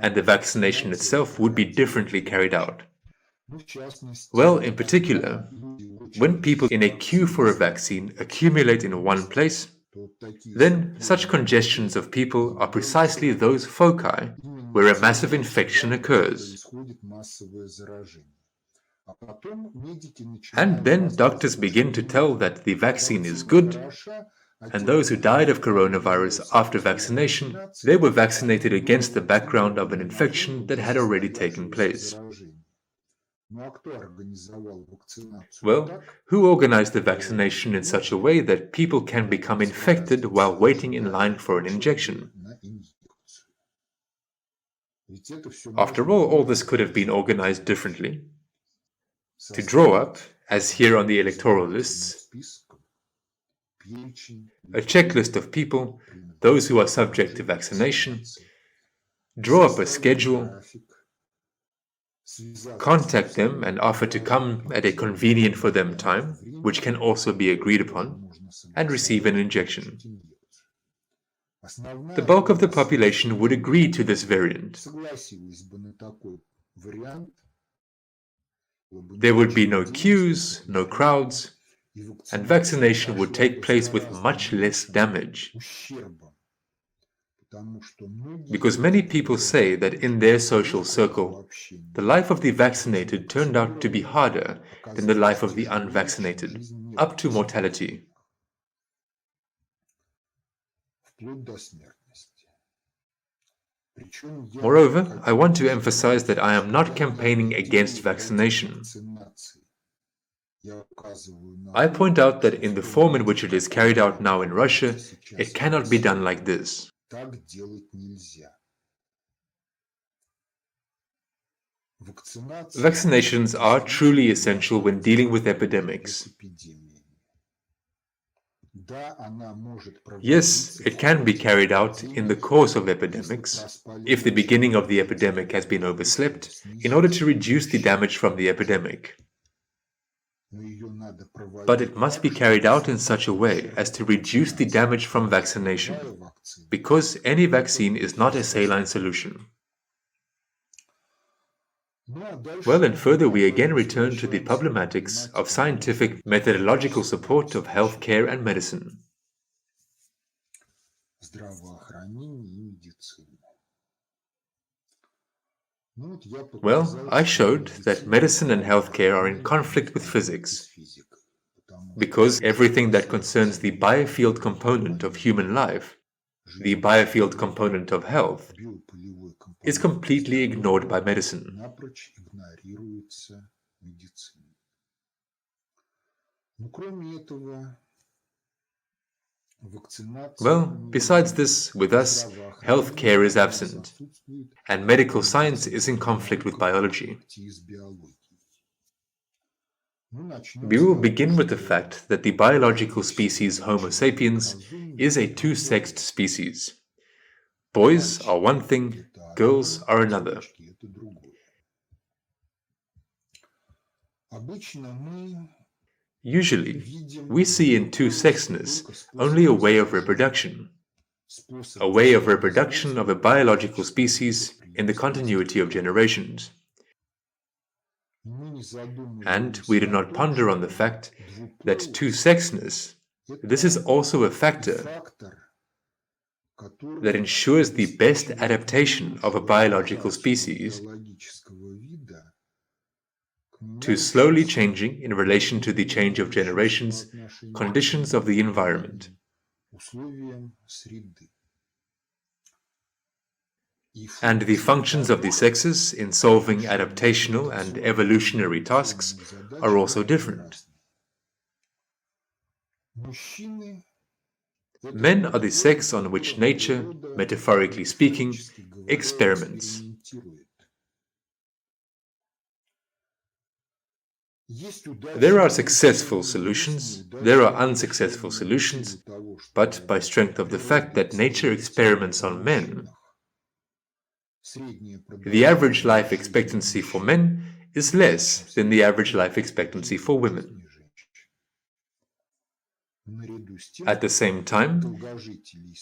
and the vaccination itself would be differently carried out. Well, in particular, when people in a queue for a vaccine accumulate in one place, then such congestions of people are precisely those foci where a massive infection occurs. And then doctors begin to tell that the vaccine is good, and those who died of coronavirus after vaccination, they were vaccinated against the background of an infection that had already taken place. Well, who organized the vaccination in such a way that people can become infected while waiting in line for an injection? After all this could have been organized differently. To draw up, as here on the electoral lists, a checklist of people, those who are subject to vaccination, draw up a schedule, contact them and offer to come at a convenient for them time, which can also be agreed upon, and receive an injection. The bulk of the population would agree to this variant. There would be no queues, no crowds, and vaccination would take place with much less damage. Because many people say that in their social circle, the life of the vaccinated turned out to be harder than the life of the unvaccinated, up to mortality. Moreover, I want to emphasize that I am not campaigning against vaccination. I point out that in the form in which it is carried out now in Russia, it cannot be done like this. Vaccinations are truly essential when dealing with epidemics. Yes, it can be carried out in the course of epidemics, if the beginning of the epidemic has been overslept, in order to reduce the damage from the epidemic. But it must be carried out in such a way as to reduce the damage from vaccination, because any vaccine is not a saline solution. Well, and further we again return to the problematics of scientific methodological support of healthcare and medicine. Well, I showed that medicine and healthcare are in conflict with physics, because everything that concerns the biofield component of human life, the biofield component of health, is completely ignored by medicine. Well, besides this, with us, healthcare is absent, and medical science is in conflict with biology. We will begin with the fact that the biological species Homo sapiens is a two-sexed species. Boys are one thing, girls are another. Usually, we see in two-sexedness only a way of reproduction of a biological species in the continuity of generations. And we do not ponder on the fact that two-sexedness, this is also a factor that ensures the best adaptation of a biological species to slowly changing in relation to the change of generations, conditions of the environment. And the functions of the sexes in solving adaptational and evolutionary tasks are also different. Men are the sex on which nature, metaphorically speaking, experiments. There are successful solutions, there are unsuccessful solutions, but by strength of the fact that nature experiments on men, the average life expectancy for men is less than the average life expectancy for women. At the same time,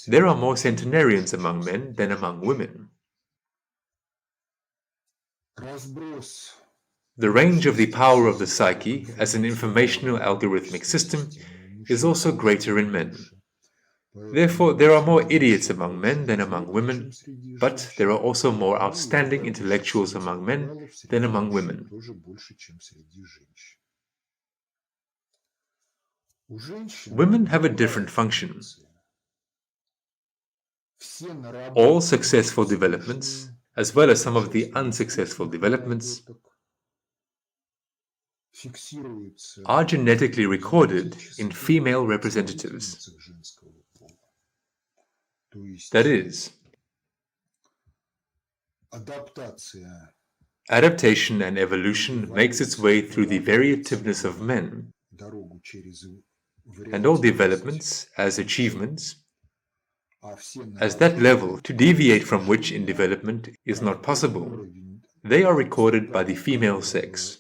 there are more centenarians among men than among women. The range of the power of the psyche as an informational algorithmic system is also greater in men. Therefore, there are more idiots among men than among women, but there are also more outstanding intellectuals among men than among women. Women have a different function. All successful developments, as well as some of the unsuccessful developments, are genetically recorded in female representatives. That is, adaptation and evolution makes its way through the variativeness of men, and all developments as achievements, as that level to deviate from which in development is not possible. They are recorded by the female sex.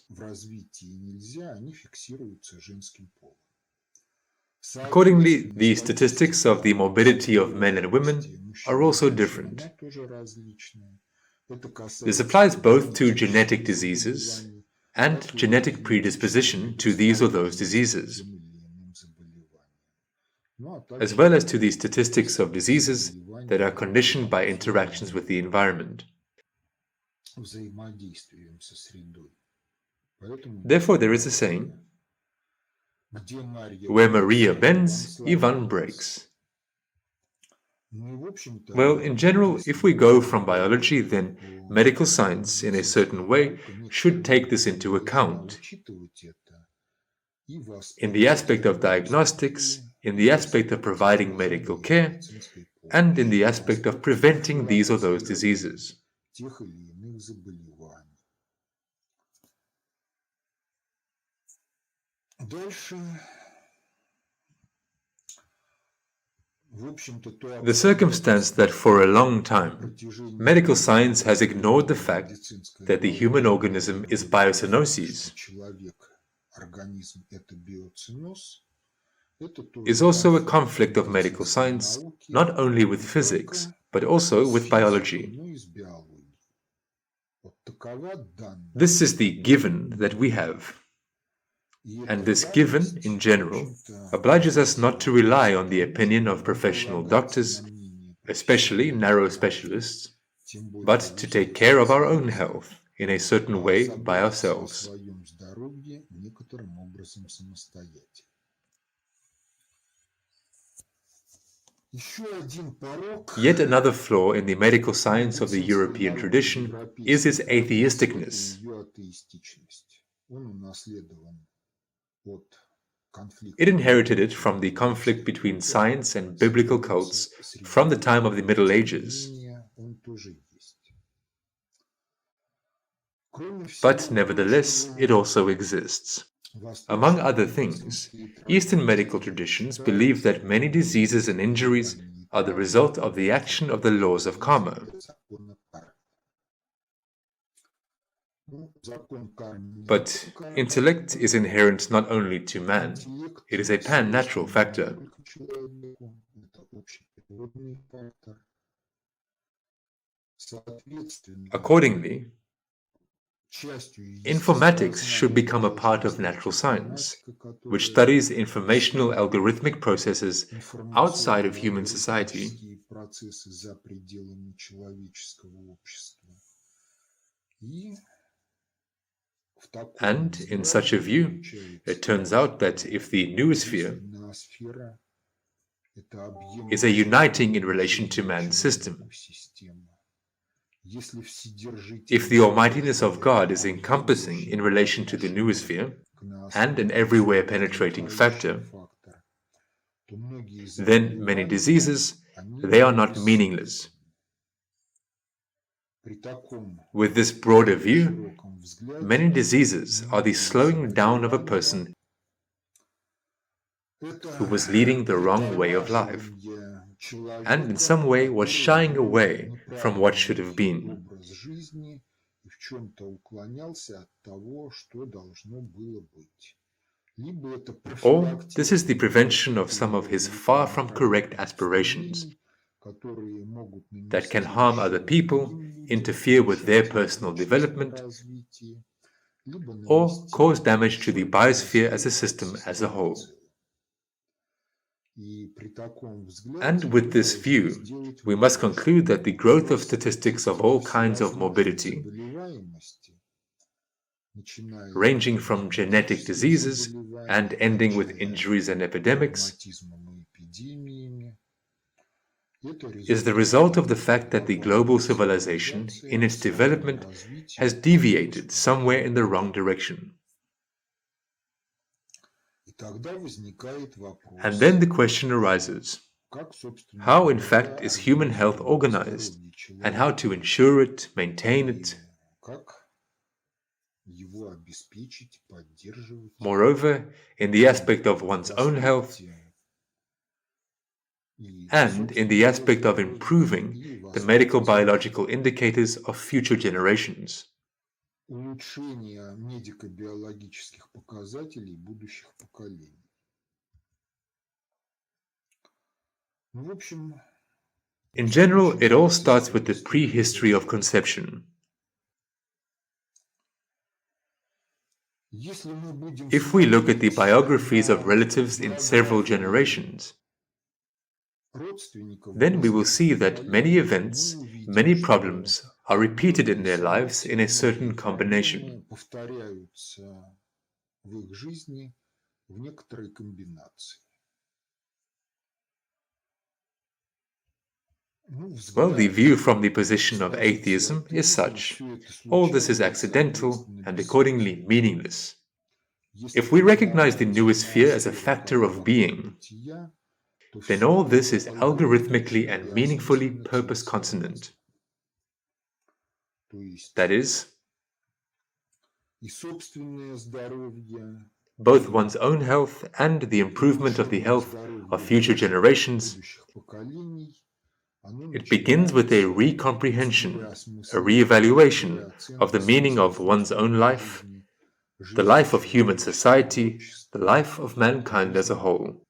Accordingly, the statistics of the morbidity of men and women are also different. This applies both to genetic diseases and genetic predisposition to these or those diseases, as well as to the statistics of diseases that are conditioned by interactions with the environment. Therefore, there is a saying, where Maria bends, Ivan breaks. Well, in general, if we go from biology, then medical science, in a certain way, should take this into account. In the aspect of diagnostics, in the aspect of providing medical care, and in the aspect of preventing these or those diseases. The circumstance that for a long time medical science has ignored the fact that the human organism is biocenosis is also a conflict of medical science, not only with physics, but also with biology. This is the given that we have. And this given, in general, obliges us not to rely on the opinion of professional doctors, especially narrow specialists, but to take care of our own health in a certain way by ourselves. Yet another flaw in the medical science of the European tradition is its atheisticness. It inherited it from the conflict between science and biblical cults from the time of the Middle Ages. But nevertheless, it also exists. Among other things, Eastern medical traditions believe that many diseases and injuries are the result of the action of the laws of karma. But intellect is inherent not only to man, it is a pan-natural factor. Accordingly, informatics should become a part of natural science, which studies informational algorithmic processes outside of human society. And in such a view, it turns out that if the noosphere is a uniting in relation to man's system, if the almightiness of God is encompassing in relation to the noosphere and an everywhere penetrating factor, then many diseases, they are not meaningless. With this broader view, many diseases are the slowing down of a person who was leading the wrong way of life, and in some way was shying away from what should have been. Or this is the prevention of some of his far from correct aspirations that can harm other people, interfere with their personal development, or cause damage to the biosphere as a system as a whole. And with this view, we must conclude that the growth of statistics of all kinds of morbidity, ranging from genetic diseases and ending with injuries and epidemics, is the result of the fact that the global civilization, in its development, has deviated somewhere in the wrong direction. And then the question arises, how in fact is human health organized, and how to ensure it, maintain it? Moreover, in the aspect of one's own health, and in the aspect of improving the medical biological indicators of future generations. In general, it all starts with the prehistory of conception. If we look at the biographies of relatives in several generations, then we will see that many events, many problems are repeated in their lives in a certain combination. Well, the view from the position of atheism is such. All this is accidental and accordingly meaningless. If we recognize the noosphere as a factor of being, then all this is algorithmically and meaningfully purpose consonant. That is, both one's own health and the improvement of the health of future generations, it begins with a recomprehension, a re-evaluation of the meaning of one's own life, the life of human society, the life of mankind as a whole.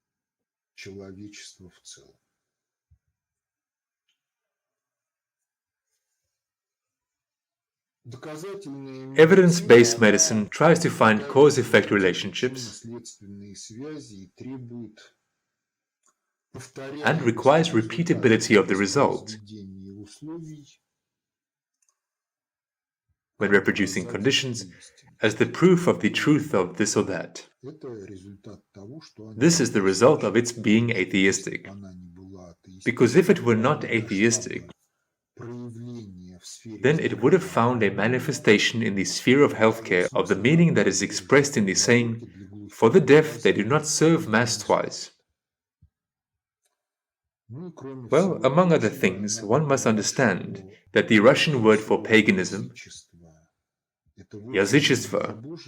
Evidence-based medicine tries to find cause-effect relationships and requires repeatability of the result when reproducing conditions as the proof of the truth of this or that. This is the result of its being atheistic. Because if it were not atheistic, then it would have found a manifestation in the sphere of healthcare of the meaning that is expressed in the saying, "For the deaf they do not serve Mass twice." Well, among other things, one must understand that the Russian word for paganism, Yazычество,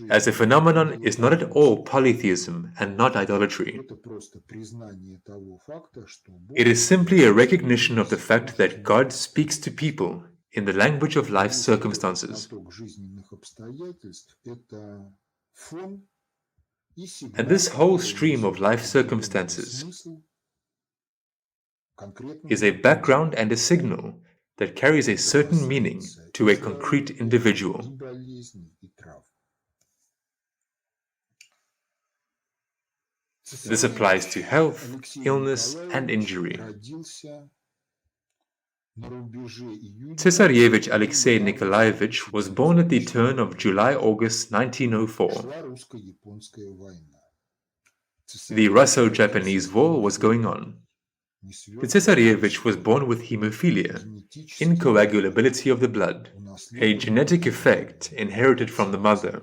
as a phenomenon is not at all polytheism and not idolatry. It is simply a recognition of the fact that God speaks to people in the language of life's circumstances. And this whole stream of life circumstances is a background and a signal that carries a certain meaning to a concrete individual. This applies to health, illness, and injury. Tsesarevich Alexei Nikolaevich was born at the turn of July-August 1904. The Russo-Japanese War was going on. The Tsesarevich was born with hemophilia, incoagulability of the blood, a genetic effect inherited from the mother,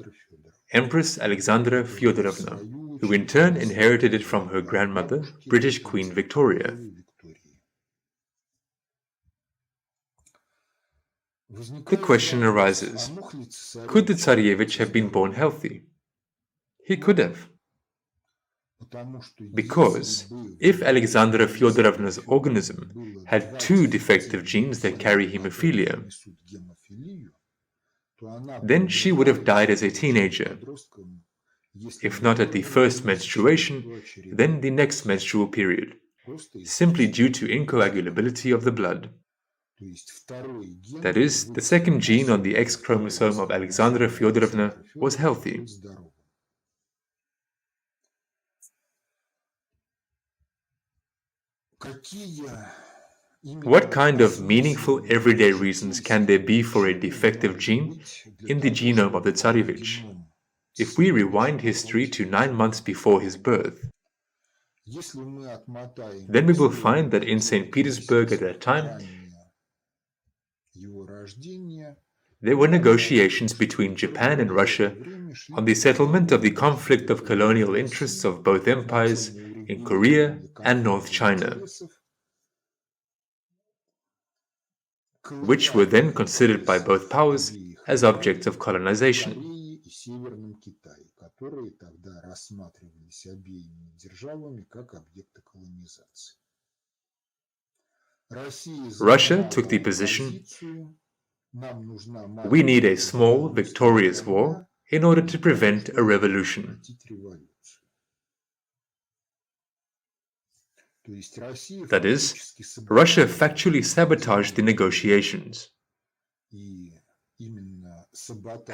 Empress Alexandra Fyodorovna. who in turn inherited it from her grandmother, British Queen Victoria. The question arises, could the Tsarevich have been born healthy? He could have. Because if Alexandra Fyodorovna's organism had two defective genes that carry hemophilia, then she would have died as a teenager, if not at the first menstruation, then the next menstrual period, simply due to incoagulability of the blood. That is, the second gene on the X chromosome of Alexandra Fyodorovna was healthy. What kind of meaningful everyday reasons can there be for a defective gene in the genome of the Tsarevich? If we rewind history to 9 months before his birth, then we will find that in St. Petersburg at that time, there were negotiations between Japan and Russia on the settlement of the conflict of colonial interests of both empires in Korea and North China, which were then considered by both powers as objects of colonization. Russia took the position, we need a small, victorious war in order to prevent a revolution. That is, Russia factually sabotaged the negotiations.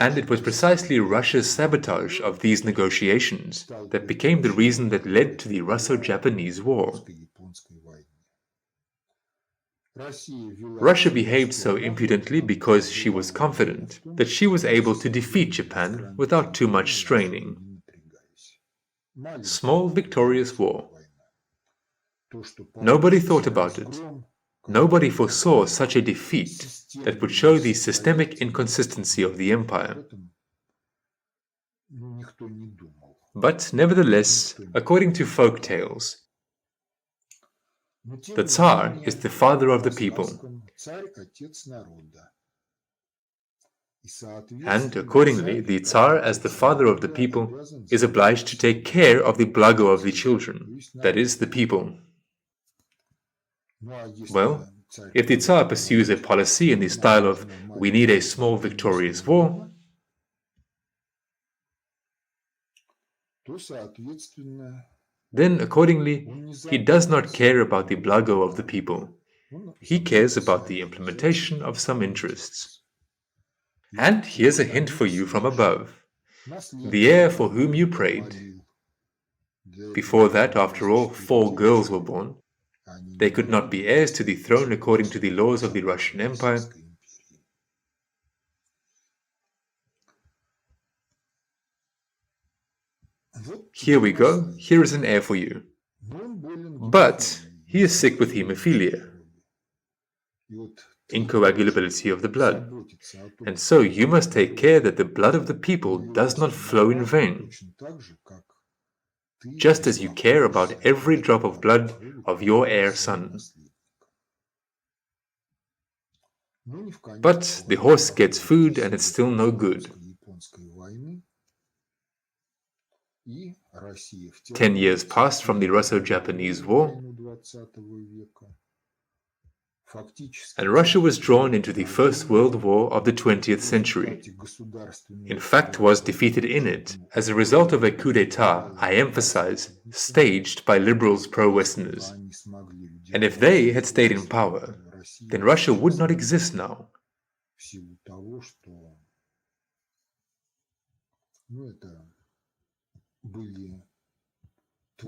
And it was precisely Russia's sabotage of these negotiations that became the reason that led to the Russo-Japanese War. Russia behaved so impudently because she was confident that she was able to defeat Japan without too much straining. Small victorious war. Nobody thought about it. Nobody foresaw such a defeat that would show the systemic inconsistency of the empire. But nevertheless, according to folk tales, the Tsar is the father of the people. And accordingly, the Tsar, as the father of the people, is obliged to take care of the blago of the children, that is, the people. Well, if the Tsar pursues a policy in the style of, we need a small victorious war, then accordingly, he does not care about the blago of the people. He cares about the implementation of some interests. And here's a hint for you from above. The heir for whom you prayed. Before that, after all, 4 girls were born. They could not be heirs to the throne according to the laws of the Russian Empire. Here we go, here is an heir for you. But he is sick with hemophilia, incoagulability of the blood, and so you must take care that the blood of the people does not flow in vain, just as you care about every drop of blood of your heir son. But the horse gets food and it's still no good. 10 years passed from the Russo-Japanese War, and Russia was drawn into the First World War of the 20th century. In fact, was defeated in it as a result of a coup d'etat, I emphasize, staged by liberals pro-Westerners. And if they had stayed in power, then Russia would not exist now.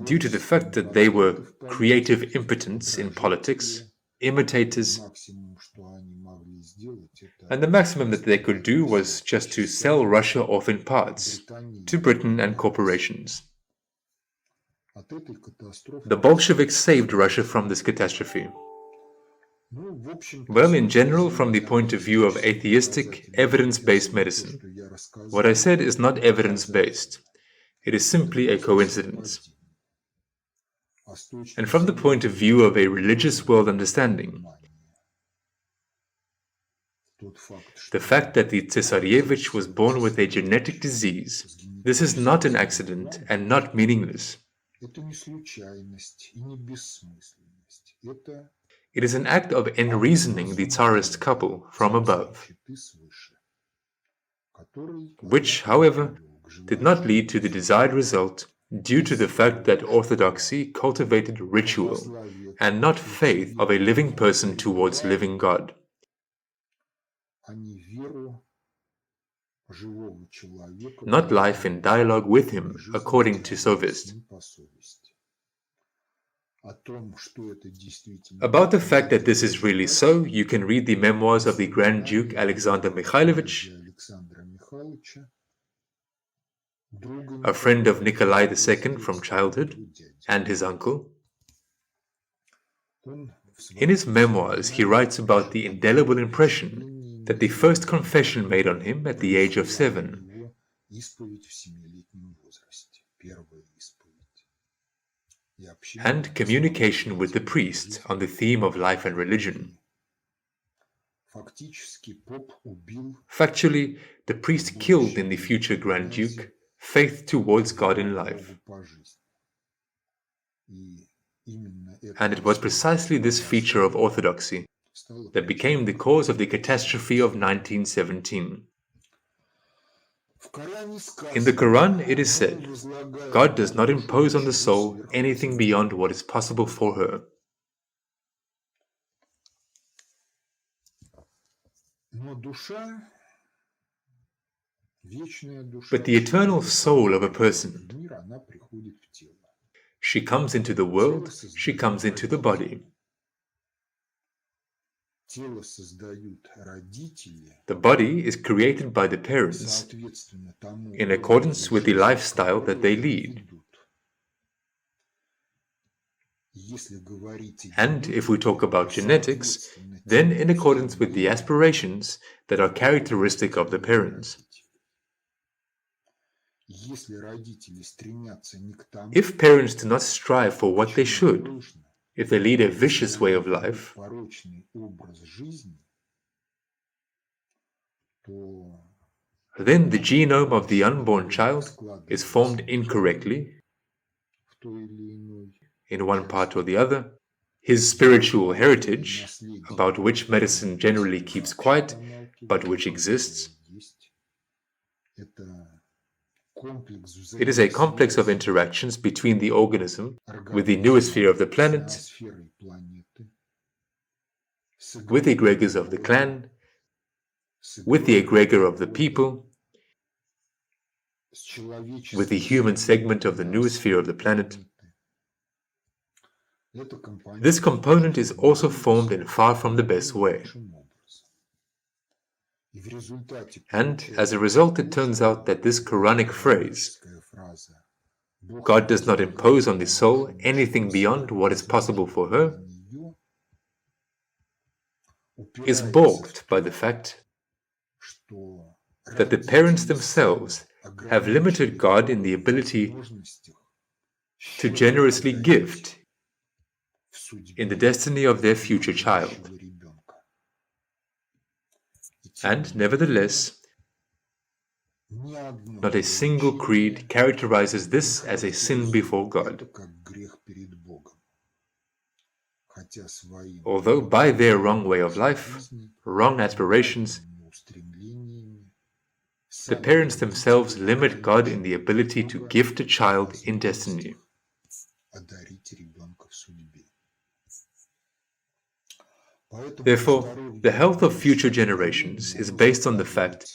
Due to the fact that they were creative impotents in politics, imitators, and the maximum that they could do was just to sell Russia off in parts to Britain and corporations. The Bolsheviks saved Russia from this catastrophe. Well, in general, from the point of view of atheistic, evidence-based medicine. What I said is not evidence-based. It is simply a coincidence. And from the point of view of a religious world understanding, the fact that the Tsarevich was born with a genetic disease, this is not an accident and not meaningless. It is an act of enreasoning the Tsarist couple from above, which, however, did not lead to the desired result due to the fact that orthodoxy cultivated ritual and not faith of a living person towards living God. Not life in dialogue with him, according to Sovist. About the fact that this is really so, you can read the memoirs of the Grand Duke Alexander Mikhailovich, a friend of Nikolai II from childhood, and his uncle. In his memoirs, he writes about the indelible impression that the first confession made on him at the age of 7, and communication with the priest on the theme of life and religion. Factually, the priest killed in the future Grand Duke faith towards God in life. And it was precisely this feature of orthodoxy that became the cause of the catastrophe of 1917. In the Quran, it is said, God does not impose on the soul anything beyond what is possible for her. But the eternal soul of a person, she comes into the world, she comes into the body. The body is created by the parents in accordance with the lifestyle that they lead. And if we talk about genetics, then in accordance with the aspirations that are characteristic of the parents. If parents do not strive for what they should, if they lead a vicious way of life, then the genome of the unborn child is formed incorrectly in one part or the other. His spiritual heritage, about which medicine generally keeps quiet, but which exists, it is a complex of interactions between the organism with the noosphere of the planet, with the egregors of the clan, with the egregor of the people, with the human segment of the noosphere of the planet. This component is also formed in far from the best way. And as a result, it turns out that this Quranic phrase, God does not impose on the soul anything beyond what is possible for her, is balked by the fact that the parents themselves have limited God in the ability to generously gift in the destiny of their future child. And nevertheless, not a single creed characterizes this as a sin before God. Although by their wrong way of life, wrong aspirations, the parents themselves limit God in the ability to gift a child in destiny. Therefore, the health of future generations is based on the fact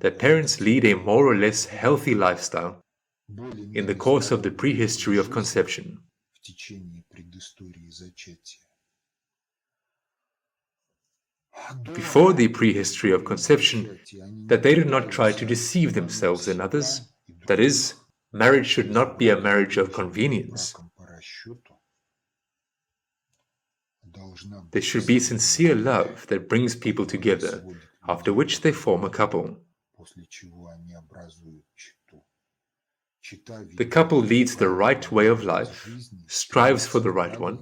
that parents lead a more or less healthy lifestyle in the course of the prehistory of conception. Before the prehistory of conception, that they do not try to deceive themselves and others, that is, marriage should not be a marriage of convenience. There should be sincere love that brings people together, after which they form a couple. The couple leads the right way of life, strives for the right one,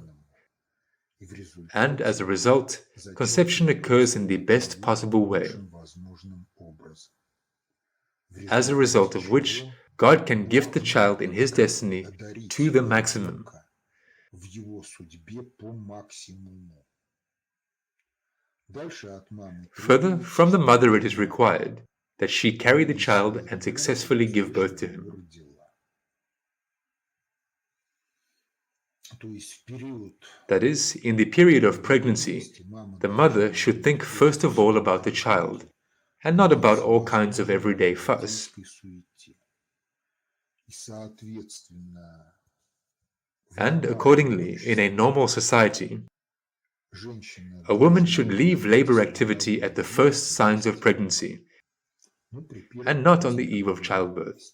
and as a result, conception occurs in the best possible way, as a result of which God can gift the child in his destiny to the maximum. Further, from the mother it is required that she carry the child and successfully give birth to him. That is, in the period of pregnancy, the mother should think first of all about the child, and not about all kinds of everyday fuss. And accordingly, in a normal society, a woman should leave labor activity at the first signs of pregnancy, and not on the eve of childbirth.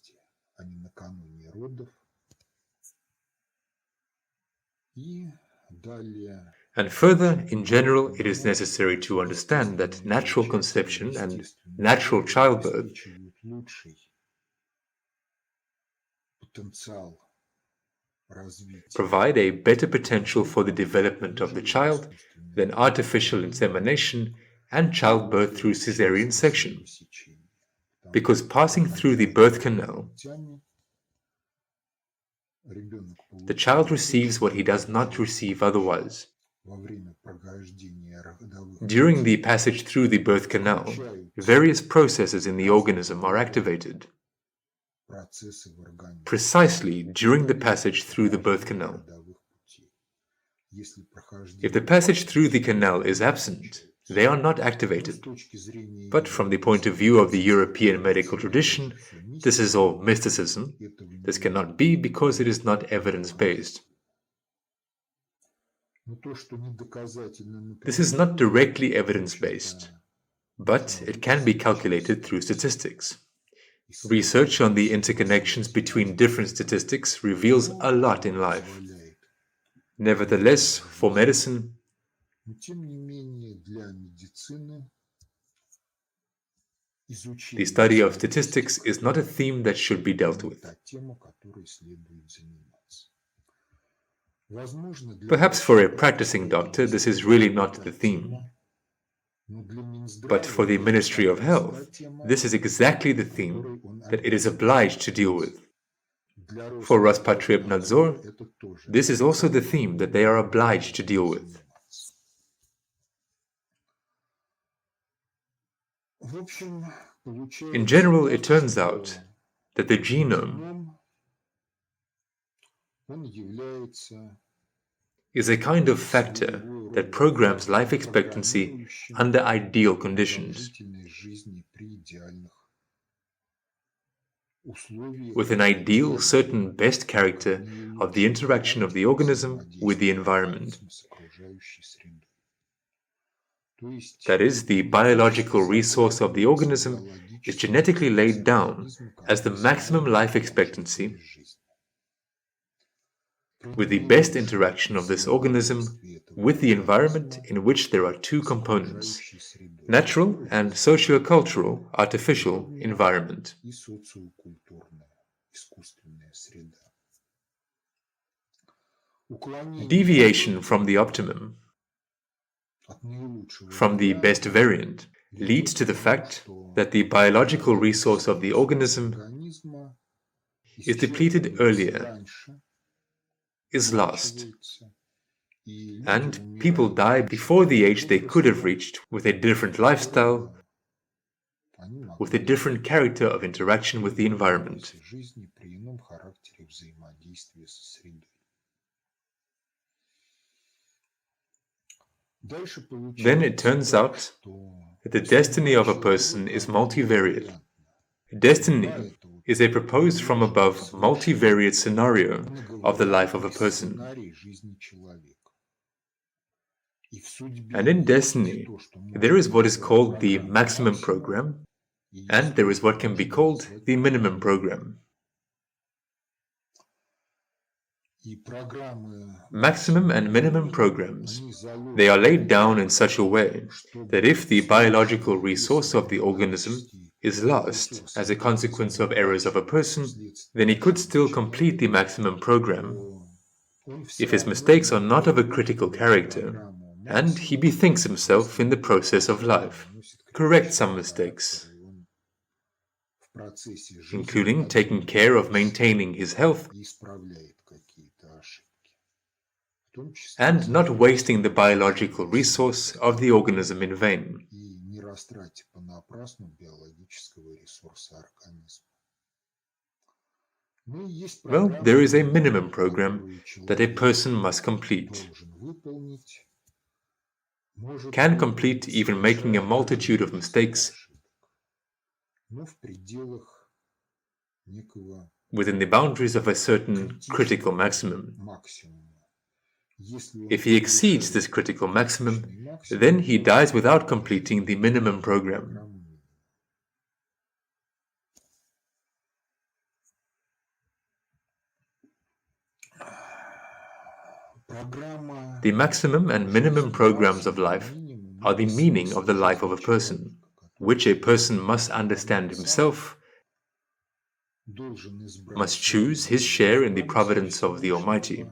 And further, in general, it is necessary to understand that natural conception and natural childbirth provide a better potential for the development of the child than artificial insemination and childbirth through caesarean section, because passing through the birth canal, the child receives what he does not receive otherwise. During the passage through the birth canal, various processes in the organism are activated. Precisely during the passage through the birth canal. If the passage through the canal is absent, they are not activated. But from the point of view of the European medical tradition, this is all mysticism. This cannot be because it is not evidence-based. This is not directly evidence-based, but it can be calculated through statistics. Research on the interconnections between different statistics reveals a lot in life. Nevertheless, for medicine, the study of statistics is not a theme that should be dealt with. Perhaps for a practicing doctor, this is really not the theme. But for the Ministry of Health, this is exactly the theme that it is obliged to deal with. For Rospotrebnadzor, this is also the theme that they are obliged to deal with. In general, it turns out that the genome is a kind of factor that programs life expectancy under ideal conditions, with an ideal certain best character of the interaction of the organism with the environment. That is, the biological resource of the organism is genetically laid down as the maximum life expectancy, with the best interaction of this organism with the environment in which there are two components, natural and socio-cultural artificial environment. Deviation from the optimum, from the best variant, leads to the fact that the biological resource of the organism is depleted earlier, is lost, and people die before the age they could have reached with a different lifestyle, with a different character of interaction with the environment. Then it turns out that the destiny of a person is multivariate. Destiny is a proposed from above multivariate scenario of the life of a person. And in destiny, there is what is called the maximum program, and there is what can be called the minimum program. Maximum and minimum programs, they are laid down in such a way that if the biological resource of the organism is lost as a consequence of errors of a person, then he could still complete the maximum program if his mistakes are not of a critical character, and he bethinks himself in the process of life, correct some mistakes, including taking care of maintaining his health and not wasting the biological resource of the organism in vain. Well, there is a minimum program that a person must complete, can complete even making a multitude of mistakes within the boundaries of a certain critical maximum. If he exceeds this critical maximum, then he dies without completing the minimum program. The maximum and minimum programs of life are the meaning of the life of a person, which a person must understand himself, must choose his share in the providence of the Almighty.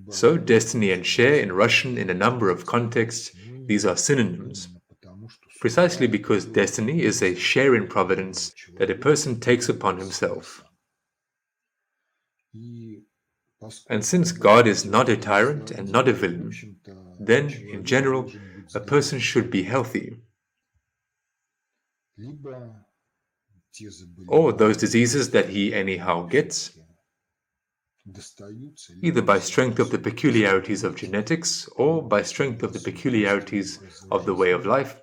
So, destiny and share in Russian in a number of contexts, these are synonyms, precisely because destiny is a share in providence that a person takes upon himself. And since God is not a tyrant and not a villain, then, in general, a person should be healthy. Or those diseases that he anyhow gets, either by strength of the peculiarities of genetics or by strength of the peculiarities of the way of life,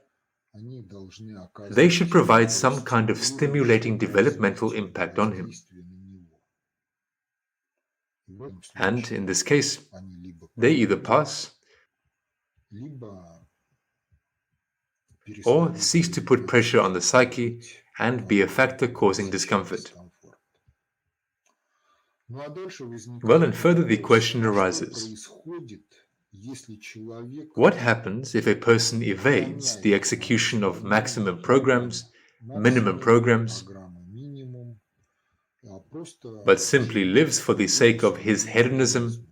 they should provide some kind of stimulating developmental impact on him. And in this case, they either pass or cease to put pressure on the psyche and be a factor causing discomfort. Well, and further the question arises, what happens if a person evades the execution of maximum programs, minimum programs, but simply lives for the sake of his hedonism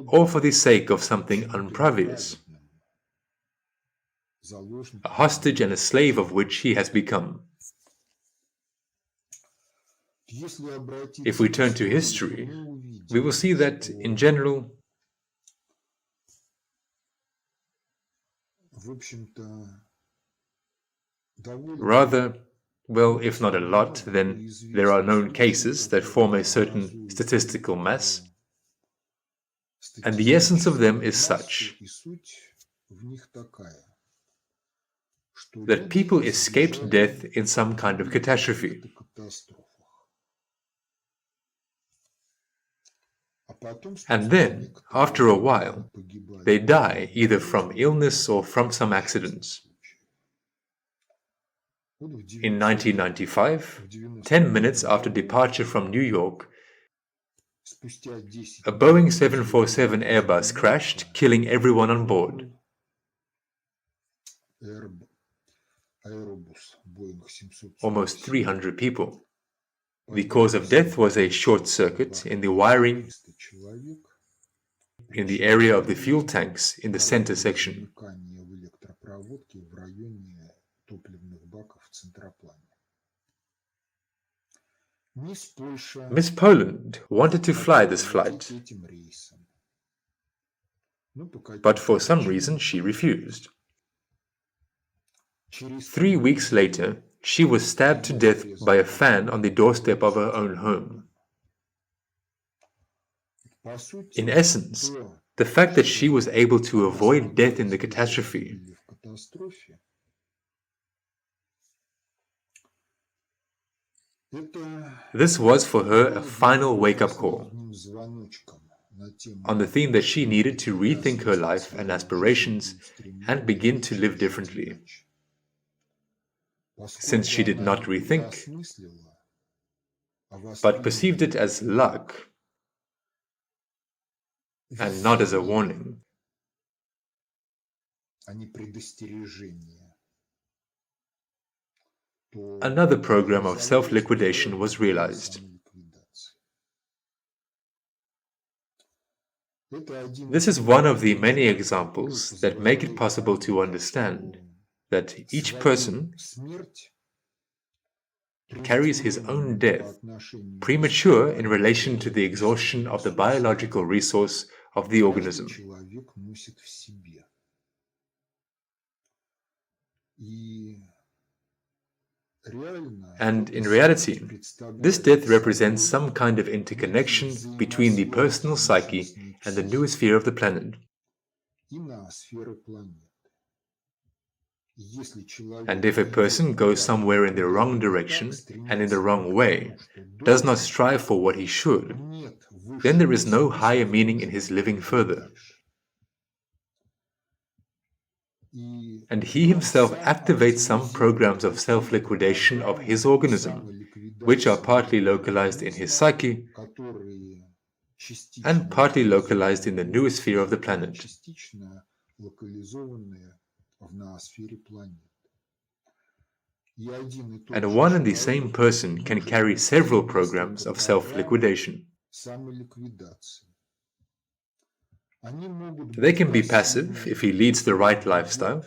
or for the sake of something unpravious, a hostage and a slave of which he has become? If we turn to history, we will see that, in general, rather, well, if not a lot, then there are known cases that form a certain statistical mass, and the essence of them is such that people escaped death in some kind of catastrophe. And then, after a while, they die either from illness or from some accidents. In 1995, 10 minutes after departure from New York, a Boeing 747 Airbus crashed, killing everyone on board. Almost 300 people. The cause of death was a short circuit in the wiring in the area of the fuel tanks in the center section. Miss Poland wanted to fly this flight, but for some reason she refused. 3 weeks later, she was stabbed to death by a fan on the doorstep of her own home. In essence, the fact that she was able to avoid death in the catastrophe this was for her a final wake-up call on the theme that she needed to rethink her life and aspirations and begin to live differently. Since she did not rethink, but perceived it as luck and not as a warning. another program of self-liquidation was realized. This is one of the many examples that make it possible to understand that each person carries his own death, premature in relation to the exhaustion of the biological resource of the organism. And in reality, this death represents some kind of interconnection between the personal psyche and the noosphere of the planet. And if a person goes somewhere in the wrong direction and in the wrong way, does not strive for what he should, then there is no higher meaning in his living further. And he himself activates some programs of self-liquidation of his organism, which are partly localized in his psyche and partly localized in the noosphere of the planet. And one and the same person can carry several programs of self-liquidation. They can be passive if he leads the right lifestyle.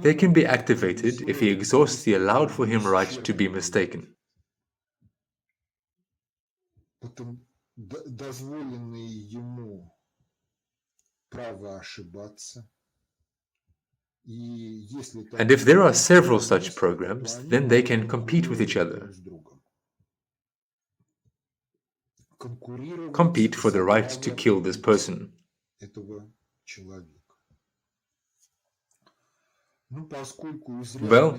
They can be activated if he exhausts the allowed for him right to be mistaken. And if there are several such programs, then they can compete with each other. Compete for the right to kill this person. Well,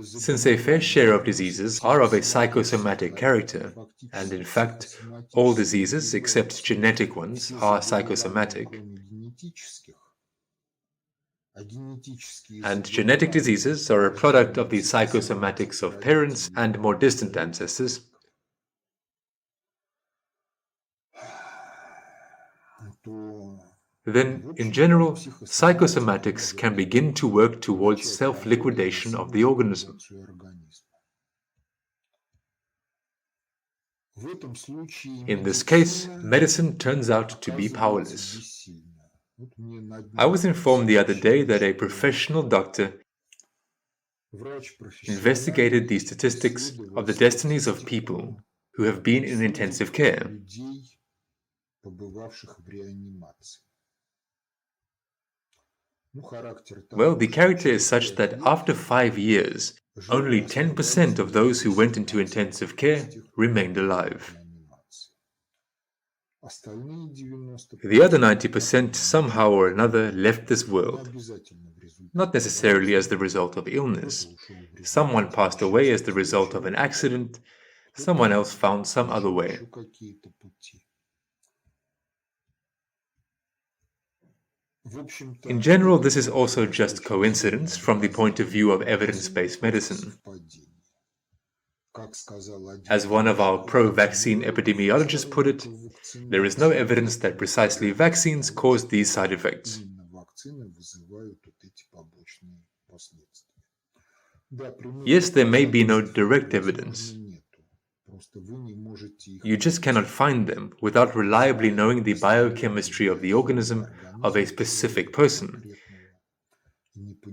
since a fair share of diseases are of a psychosomatic character, and in fact, all diseases except genetic ones are psychosomatic, and genetic diseases are a product of the psychosomatics of parents and more distant ancestors, then, in general, psychosomatics can begin to work towards self-liquidation of the organism. In this case, medicine turns out to be powerless. I was informed the other day that a professional doctor investigated the statistics of the destinies of people who have been in intensive care. Well, the character is such that after 5 years, only 10% of those who went into intensive care remained alive. The other 90% somehow or another left this world, not necessarily as the result of illness. Someone passed away as the result of an accident, someone else found some other way. In general, this is also just coincidence from the point of view of evidence-based medicine. As one of our pro-vaccine epidemiologists put it, there is no evidence that precisely vaccines cause these side effects. Yes, there may be no direct evidence. You just cannot find them without reliably knowing the biochemistry of the organism of a specific person,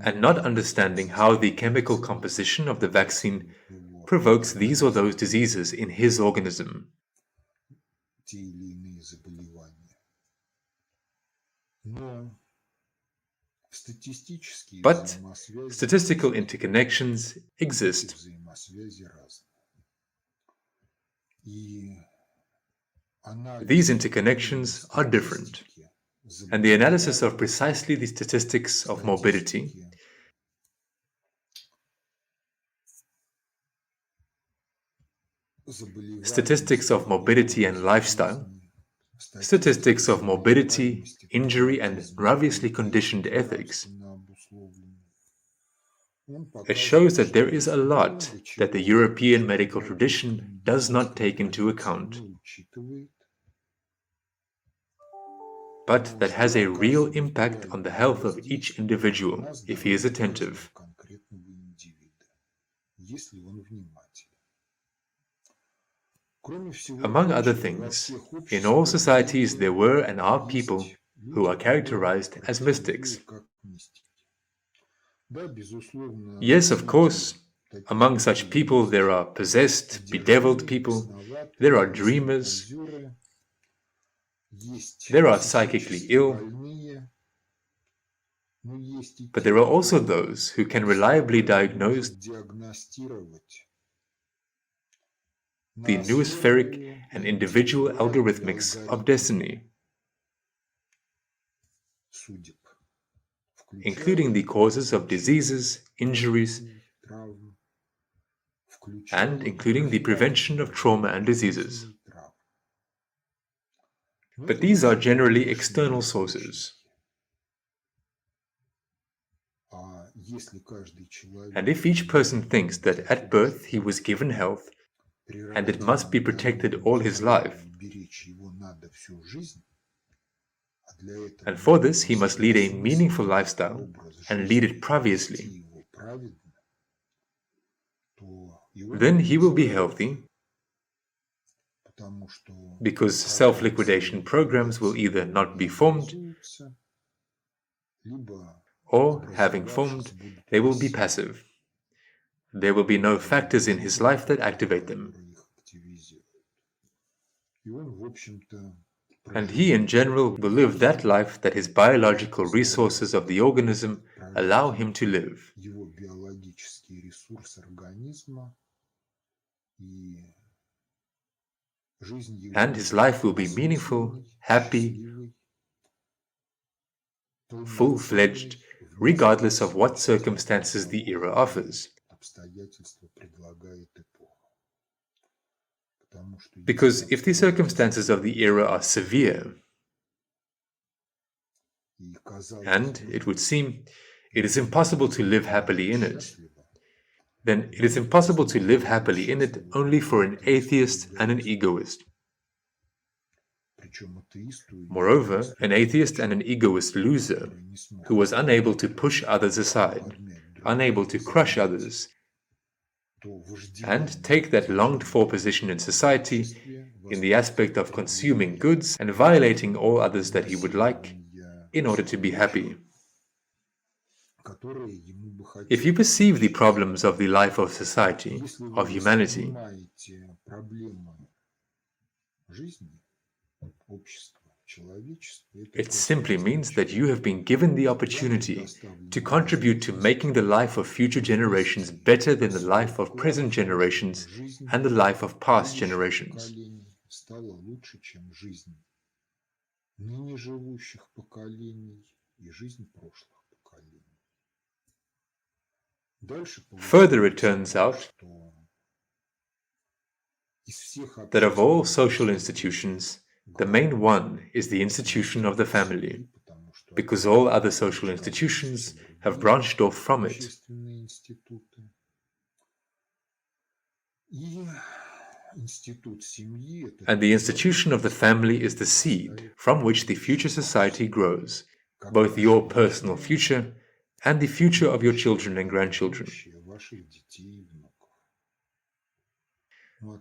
and not understanding how the chemical composition of the vaccine provokes these or those diseases in his organism. But statistical interconnections exist. These interconnections are different, and the analysis of precisely the statistics of morbidity statistics of morbidity and lifestyle, statistics of morbidity, injury, and grievously conditioned ethics. It shows that there is a lot that the European medical tradition does not take into account, but that has a real impact on the health of each individual if he is attentive. Among other things, in all societies there were and are people who are characterized as mystics. Yes, of course, among such people there are possessed, bedeviled people, there are dreamers, there are psychically ill, but there are also those who can reliably diagnose the noospheric and individual algorithmics of destiny, including the causes of diseases, injuries, and including the prevention of trauma and diseases. But these are generally external sources. And if each person thinks that at birth he was given health and it must be protected all his life, and for this he must lead a meaningful lifestyle and lead it previously, then he will be healthy because self-liquidation programs will either not be formed or, having formed, they will be passive. There will be no factors in his life that activate them. And he, in general, will live that life that his biological resources of the organism allow him to live. And his life will be meaningful, happy, full-fledged, regardless of what circumstances the era offers. Because if the circumstances of the era are severe, and it would seem it is impossible to live happily in it, then it is impossible to live happily in it only for an atheist and an egoist. Moreover, an atheist and an egoist loser, who was unable to push others aside, unable to crush others, and take that longed-for position in society in the aspect of consuming goods and violating all others that he would like in order to be happy. If you perceive the problems of the life of society, of humanity, it simply means that you have been given the opportunity to contribute to making the life of future generations better than the life of present generations and the life of past generations. Further, it turns out that of all social institutions, the main one is the institution of the family, because all other social institutions have branched off from it. And the institution of the family is the seed from which the future society grows, both your personal future and the future of your children and grandchildren.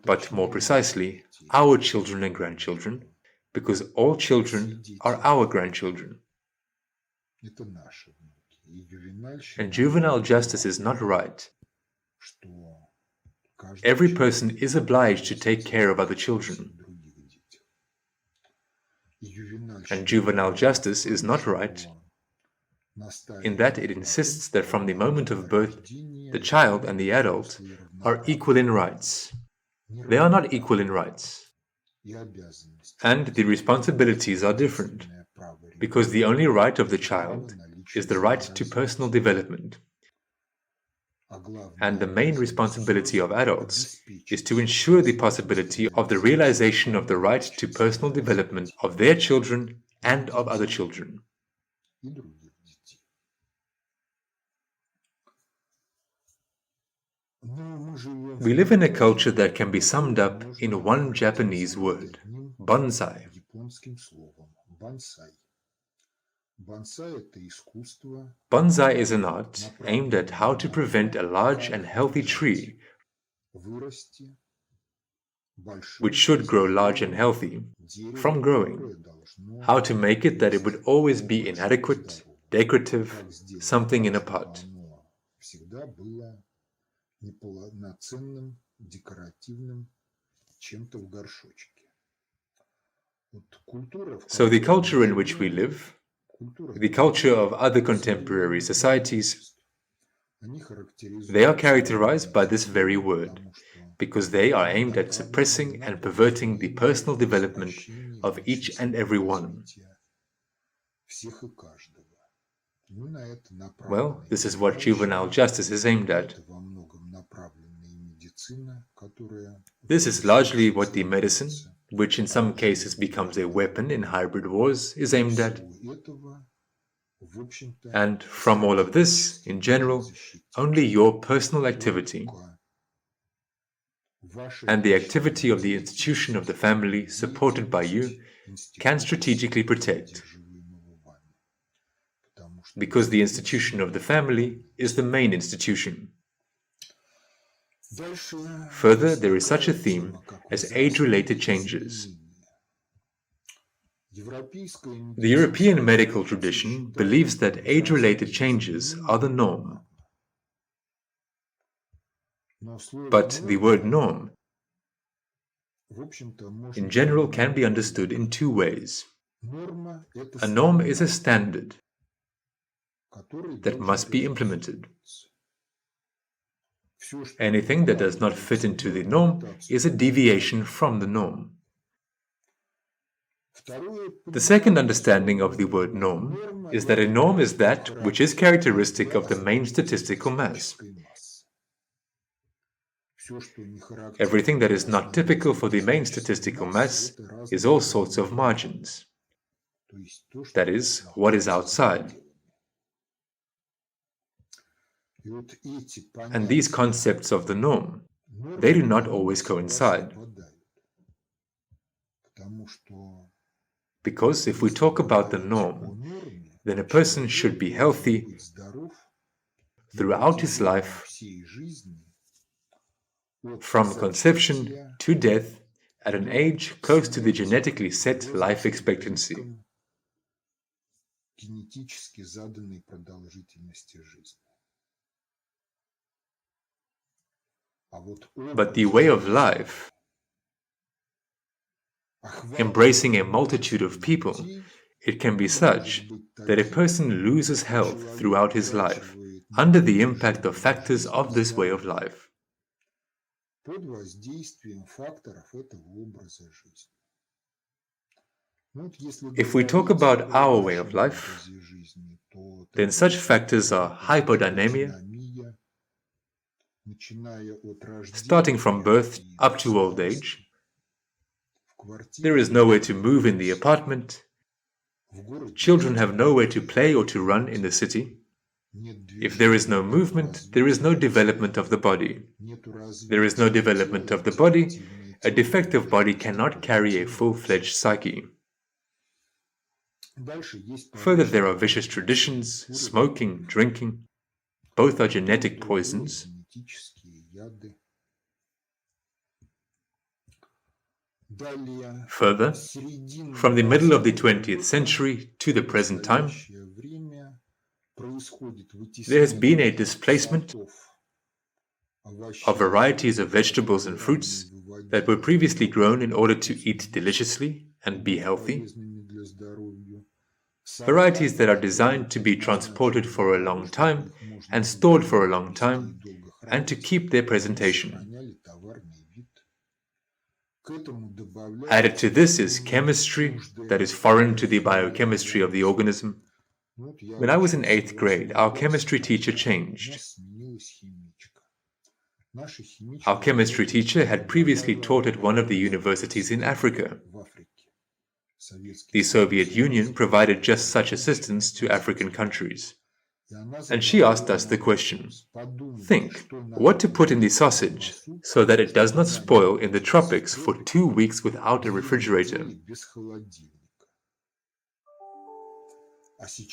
But more precisely, our children and grandchildren, because all children are our grandchildren. And juvenile justice is not right. Every person is obliged to take care of other children. And juvenile justice is not right in that it insists that from the moment of birth, the child and the adult are equal in rights. They are not equal in rights. And the responsibilities are different, because the only right of the child is the right to personal development. And the main responsibility of adults is to ensure the possibility of the realization of the right to personal development of their children and of other children. We live in a culture that can be summed up in one Japanese word, bonsai. Bonsai is an art aimed at how to prevent a large and healthy tree, which should grow large and healthy, from growing. How to make it that it would always be inadequate, decorative, something in a pot. So the culture in which we live, the culture of other contemporary societies, they are characterized by this very word, because they are aimed at suppressing and perverting the personal development of each and every one. Well, this is what juvenile justice is aimed at. This is largely what the medicine, which in some cases becomes a weapon in hybrid wars, is aimed at. And from all of this, in general, only your personal activity and the activity of the institution of the family supported by you can strategically protect, because the institution of the family is the main institution. Further, there is such a theme as age-related changes. The European medical tradition believes that age-related changes are the norm. But the word norm, in general, can be understood in two ways. A norm is a standard that must be implemented. Anything that does not fit into the norm is a deviation from the norm. The second understanding of the word norm is that a norm is that which is characteristic of the main statistical mass. Everything that is not typical for the main statistical mass is all sorts of margins. That is, what is outside. And these concepts of the norm, they do not always coincide. Because if we talk about the norm, then a person should be healthy throughout his life, from conception to death, at an age close to the genetically set life expectancy. But the way of life, embracing a multitude of people, it can be such that a person loses health throughout his life under the impact of factors of this way of life. If we talk about our way of life, then such factors are hypodynamia, starting from birth up to old age. There is nowhere to move in the apartment. Children have nowhere to play or to run in the city. If there is no movement, there is no development of the body. There is no development of the body. A defective body cannot carry a full-fledged psyche. Further, there are vicious traditions, smoking, drinking. Both are genetic poisons. Further, from the middle of the 20th century to the present time, there has been a displacement of varieties of vegetables and fruits that were previously grown in order to eat deliciously and be healthy. Varieties that are designed to be transported for a long time and stored for a long time, and to keep their presentation. Added to this is chemistry that is foreign to the biochemistry of the organism. When I was in 8th grade, our chemistry teacher changed. Our chemistry teacher had previously taught at one of the universities in Africa. The Soviet Union provided just such assistance to African countries. And she asked us the question, think, what to put in the sausage so that it does not spoil in the tropics for 2 weeks without a refrigerator.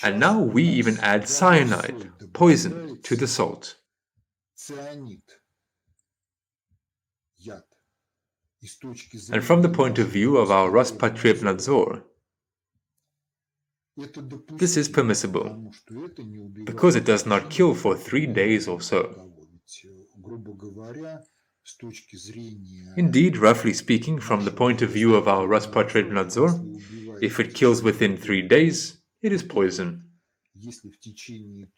And now we even add cyanide, poison, to the salt. And from the point of view of our Rospotrebnadzor, this is permissible, because it does not kill for 3 days or so. Indeed, roughly speaking, from the point of view of our Rospotrebnadzor, if it kills within 3 days, it is poison.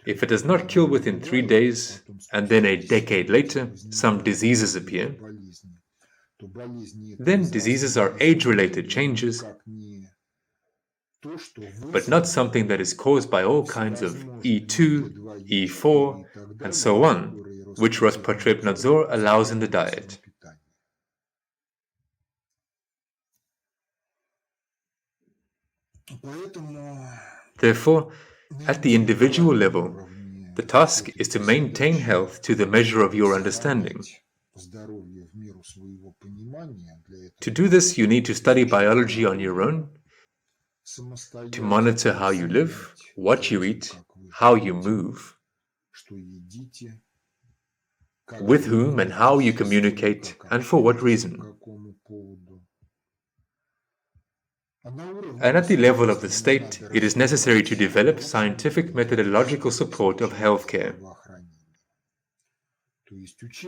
If it does not kill within 3 days, and then a decade later some diseases appear, then diseases are age-related changes, but not something that is caused by all kinds of E2, E4, and so on, which Rospotrebnadzor allows in the diet. Therefore, at the individual level, the task is to maintain health to the measure of your understanding. To do this, you need to study biology on your own, to monitor how you live, what you eat, how you move, with whom and how you communicate, and for what reason. And at the level of the state, it is necessary to develop scientific methodological support of healthcare.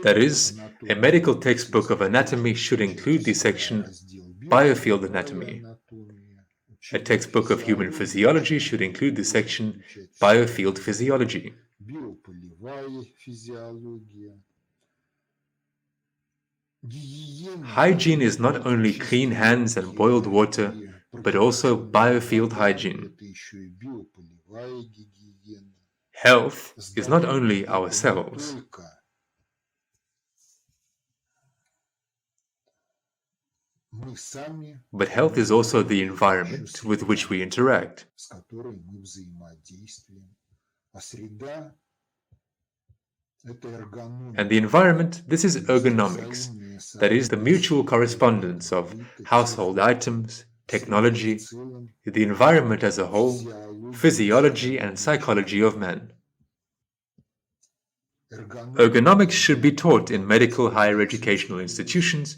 That is, a medical textbook of anatomy should include the section Biofield Anatomy. A textbook of human physiology should include the section Biofield Physiology. Hygiene is not only clean hands and boiled water, but also biofield hygiene. Health is not only ourselves. But health is also the environment with which we interact. And the environment, this is ergonomics, that is the mutual correspondence of household items, technology, the environment as a whole, physiology and psychology of man. Ergonomics should be taught in medical higher educational institutions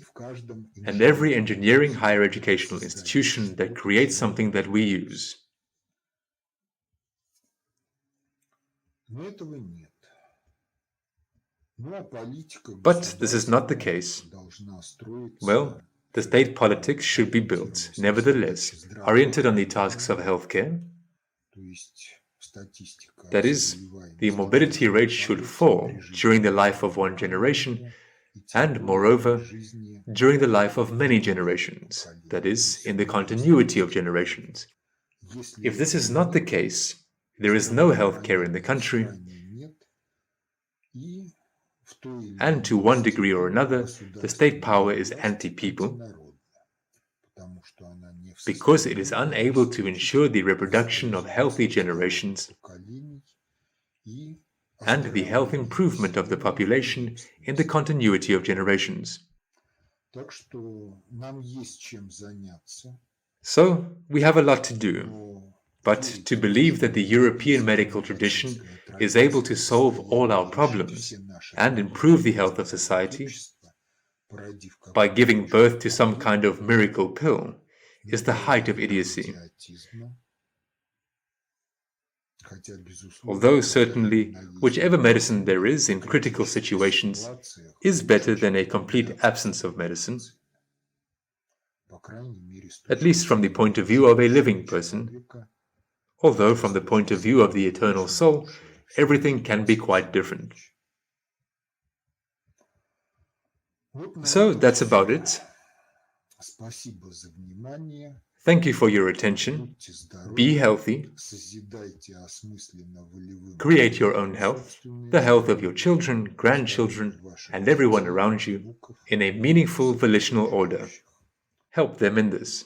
and every engineering higher educational institution that creates something that we use. But this is not the case. Well, the state politics should be built, nevertheless, oriented on the tasks of healthcare. That is, the morbidity rate should fall during the life of one generation, and, moreover, during the life of many generations, that is, in the continuity of generations. If this is not the case, there is no healthcare in the country, and to one degree or another, the state power is anti-people, because it is unable to ensure the reproduction of healthy generations and the health improvement of the population in the continuity of generations. So, we have a lot to do, but to believe that the European medical tradition is able to solve all our problems and improve the health of society by giving birth to some kind of miracle pill is the height of idiocy. Although certainly, whichever medicine there is in critical situations is better than a complete absence of medicine, at least from the point of view of a living person, although from the point of view of the eternal soul, everything can be quite different. So that's about it. Thank you for your attention. Be healthy. Create your own health, the health of your children, grandchildren, and everyone around you in a meaningful volitional order. Help them in this.